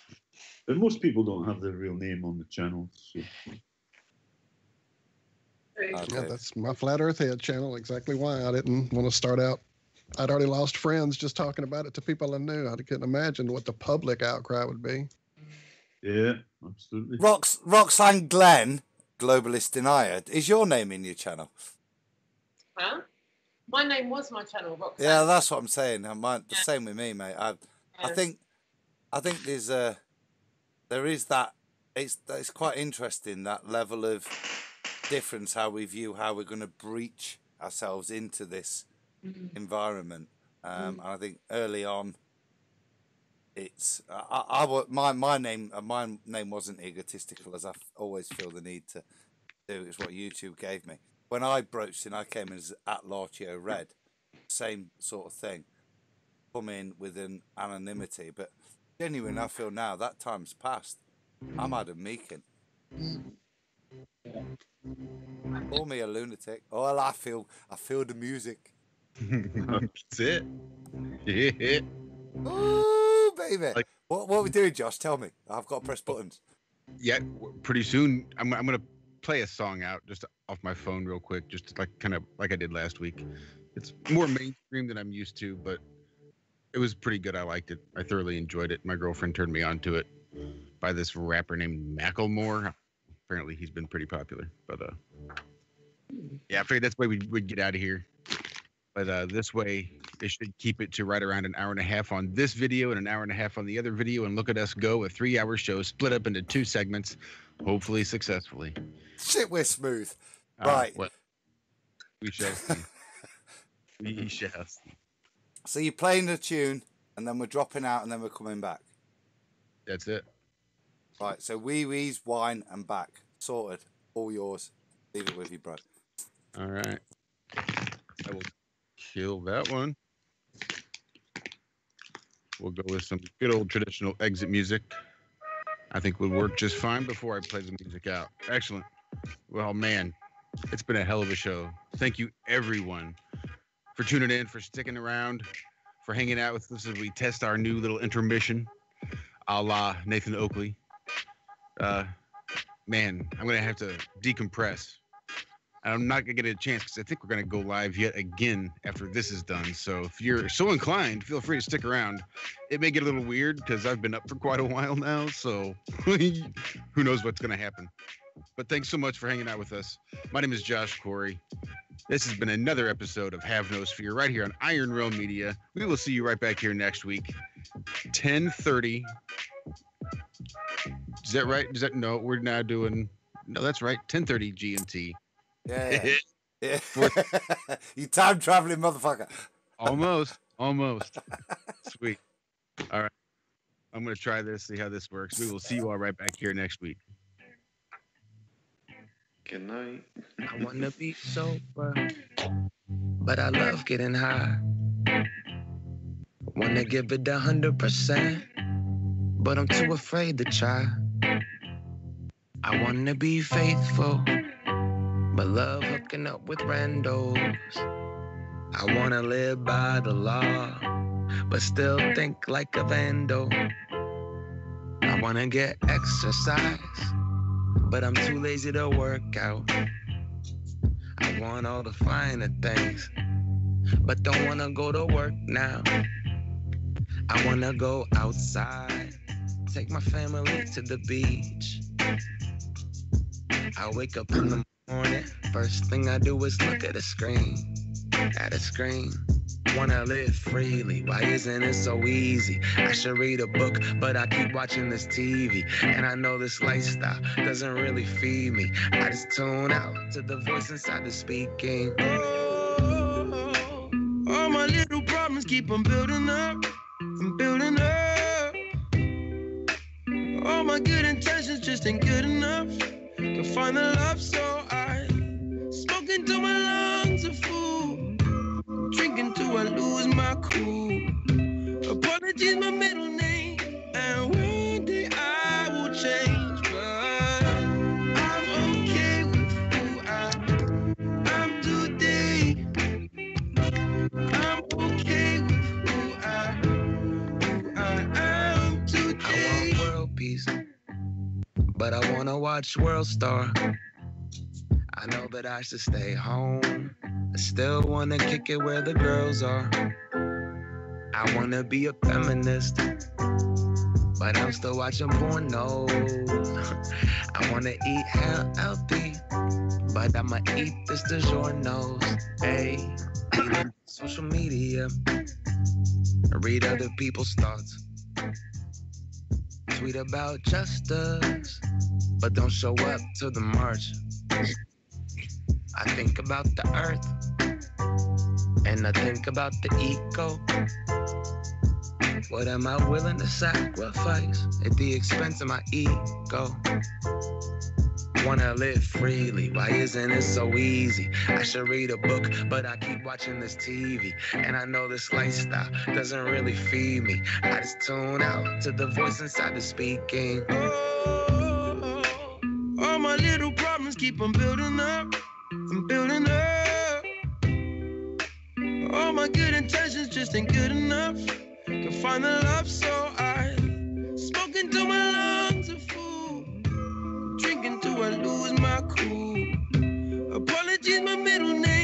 But most people don't have their real name on the channel. So. Yeah, that's my Flat Earth Head channel. Exactly why I didn't want to start out. I'd already lost friends just talking about it to people I knew. I couldn't imagine what the public outcry would be. Yeah, absolutely. Roxanne Glenn, Globalist Denier, is your name in your channel? Huh? My name was my channel, Roxanne. Yeah, that's what I'm saying. The same with me, mate. I think there is that. It's quite interesting, that level of difference, how we view how we're going to breach ourselves into this environment. And I think early on, it's my name wasn't egotistical, as I always feel the need to do. It's what YouTube gave me. when I broached in, I came as at Larchio Red, same sort of thing. Come in with an anonymity, but genuinely, I feel now that time's passed. I'm Adam Meakin. Call me a lunatic. Oh, I feel the music. That's it. Yeah. Ooh, baby. Like- what are we doing, Josh? Tell me. I've got to press buttons. Yeah, pretty soon I'm gonna play a song out just off my phone real quick, just like kind of like I did last week. It's more mainstream than I'm used to, but it was pretty good. I liked it. I thoroughly enjoyed it. My girlfriend turned me on to it by this rapper named Macklemore. Apparently he's been pretty popular, but yeah, I figured that's the way we'd get out of here. But this way, they should keep it to right around an hour and a half on this video and an hour and a half on the other video. And look at us go, a 3-hour show split up into 2 segments, hopefully successfully. Shit, we're smooth. Right. Well, we shall see. We shall see. So you're playing the tune, and then we're dropping out, and then we're coming back. That's it. Right, so wee-wees, wine, and back. Sorted. All yours. Leave it with you, bro. All right. I will kill that one. We'll go with some good old traditional exit music. I think would work just fine before I play the music out. Excellent. Well, man, it's been a hell of a show. Thank you, everyone, for tuning in, for sticking around, for hanging out with us as we test our new little intermission, a la Nathan Oakley. Man, I'm going to have to decompress. I'm not going to get a chance because I think we're going to go live yet again after this is done. So if you're so inclined, feel free to stick around. It may get a little weird because I've been up for quite a while now. So who knows what's going to happen. But thanks so much for hanging out with us. My name is Josh Corey. This has been another episode of Have No Sphere right here on Iron Realm Media. We will see you right back here next week, 10:30. Is that right? No, we're now doing... No, that's right, 10:30 GMT. Yeah. Yeah. You time traveling motherfucker. Almost. Sweet. All right. I'm going to try this, see how this works. We will see you all right back here next week. Good night. I want to be sober, but I love getting high. Want to give it 100%, but I'm too afraid to try. I want to be faithful, but love hooking up with randos. I want to live by the law, but still think like a vandal. I want to get exercise, but I'm too lazy to work out. I want all the finer things, but don't want to go to work now. I want to go outside, take my family to the beach. I wake up in the morning, first thing I do is look at a screen. Wanna live freely, why isn't it so easy? I should read a book, but I keep watching this TV. And I know this lifestyle doesn't really feed me. I just tune out to the voice inside the speaking. Oh, all my little problems keep on building up. I'm building up. All my good intentions just ain't good enough. Can find the love, so I smoke into my lungs of food, drinking till I lose my cool. Apologies, my middle name, and one day I will change, but I'm okay with who I'm today. I'm okay with who I am today. I want world peace, but I wanna watch World Star. I know that I should stay home. I still wanna kick it where the girls are. I wanna be a feminist, but I'm still watching porno. I wanna eat healthy, but I'ma eat this DiGiorno's. Hey, social media, read other people's thoughts. Tweet about justice, but don't show up to the march. I think about the earth, and I think about the eco. What am I willing to sacrifice at the expense of my ego? wanna live freely. Why isn't it so easy? I should read a book, but I keep watching this TV. And I know this lifestyle doesn't really feed me. I just tune out to the voice inside the speaking. Oh, all my little problems keep on building up. I'm building up. All my good intentions just ain't good enough. Can find the love, so I smoke until my lungs are full. Drinking till I lose my cool. Apologies, my middle name.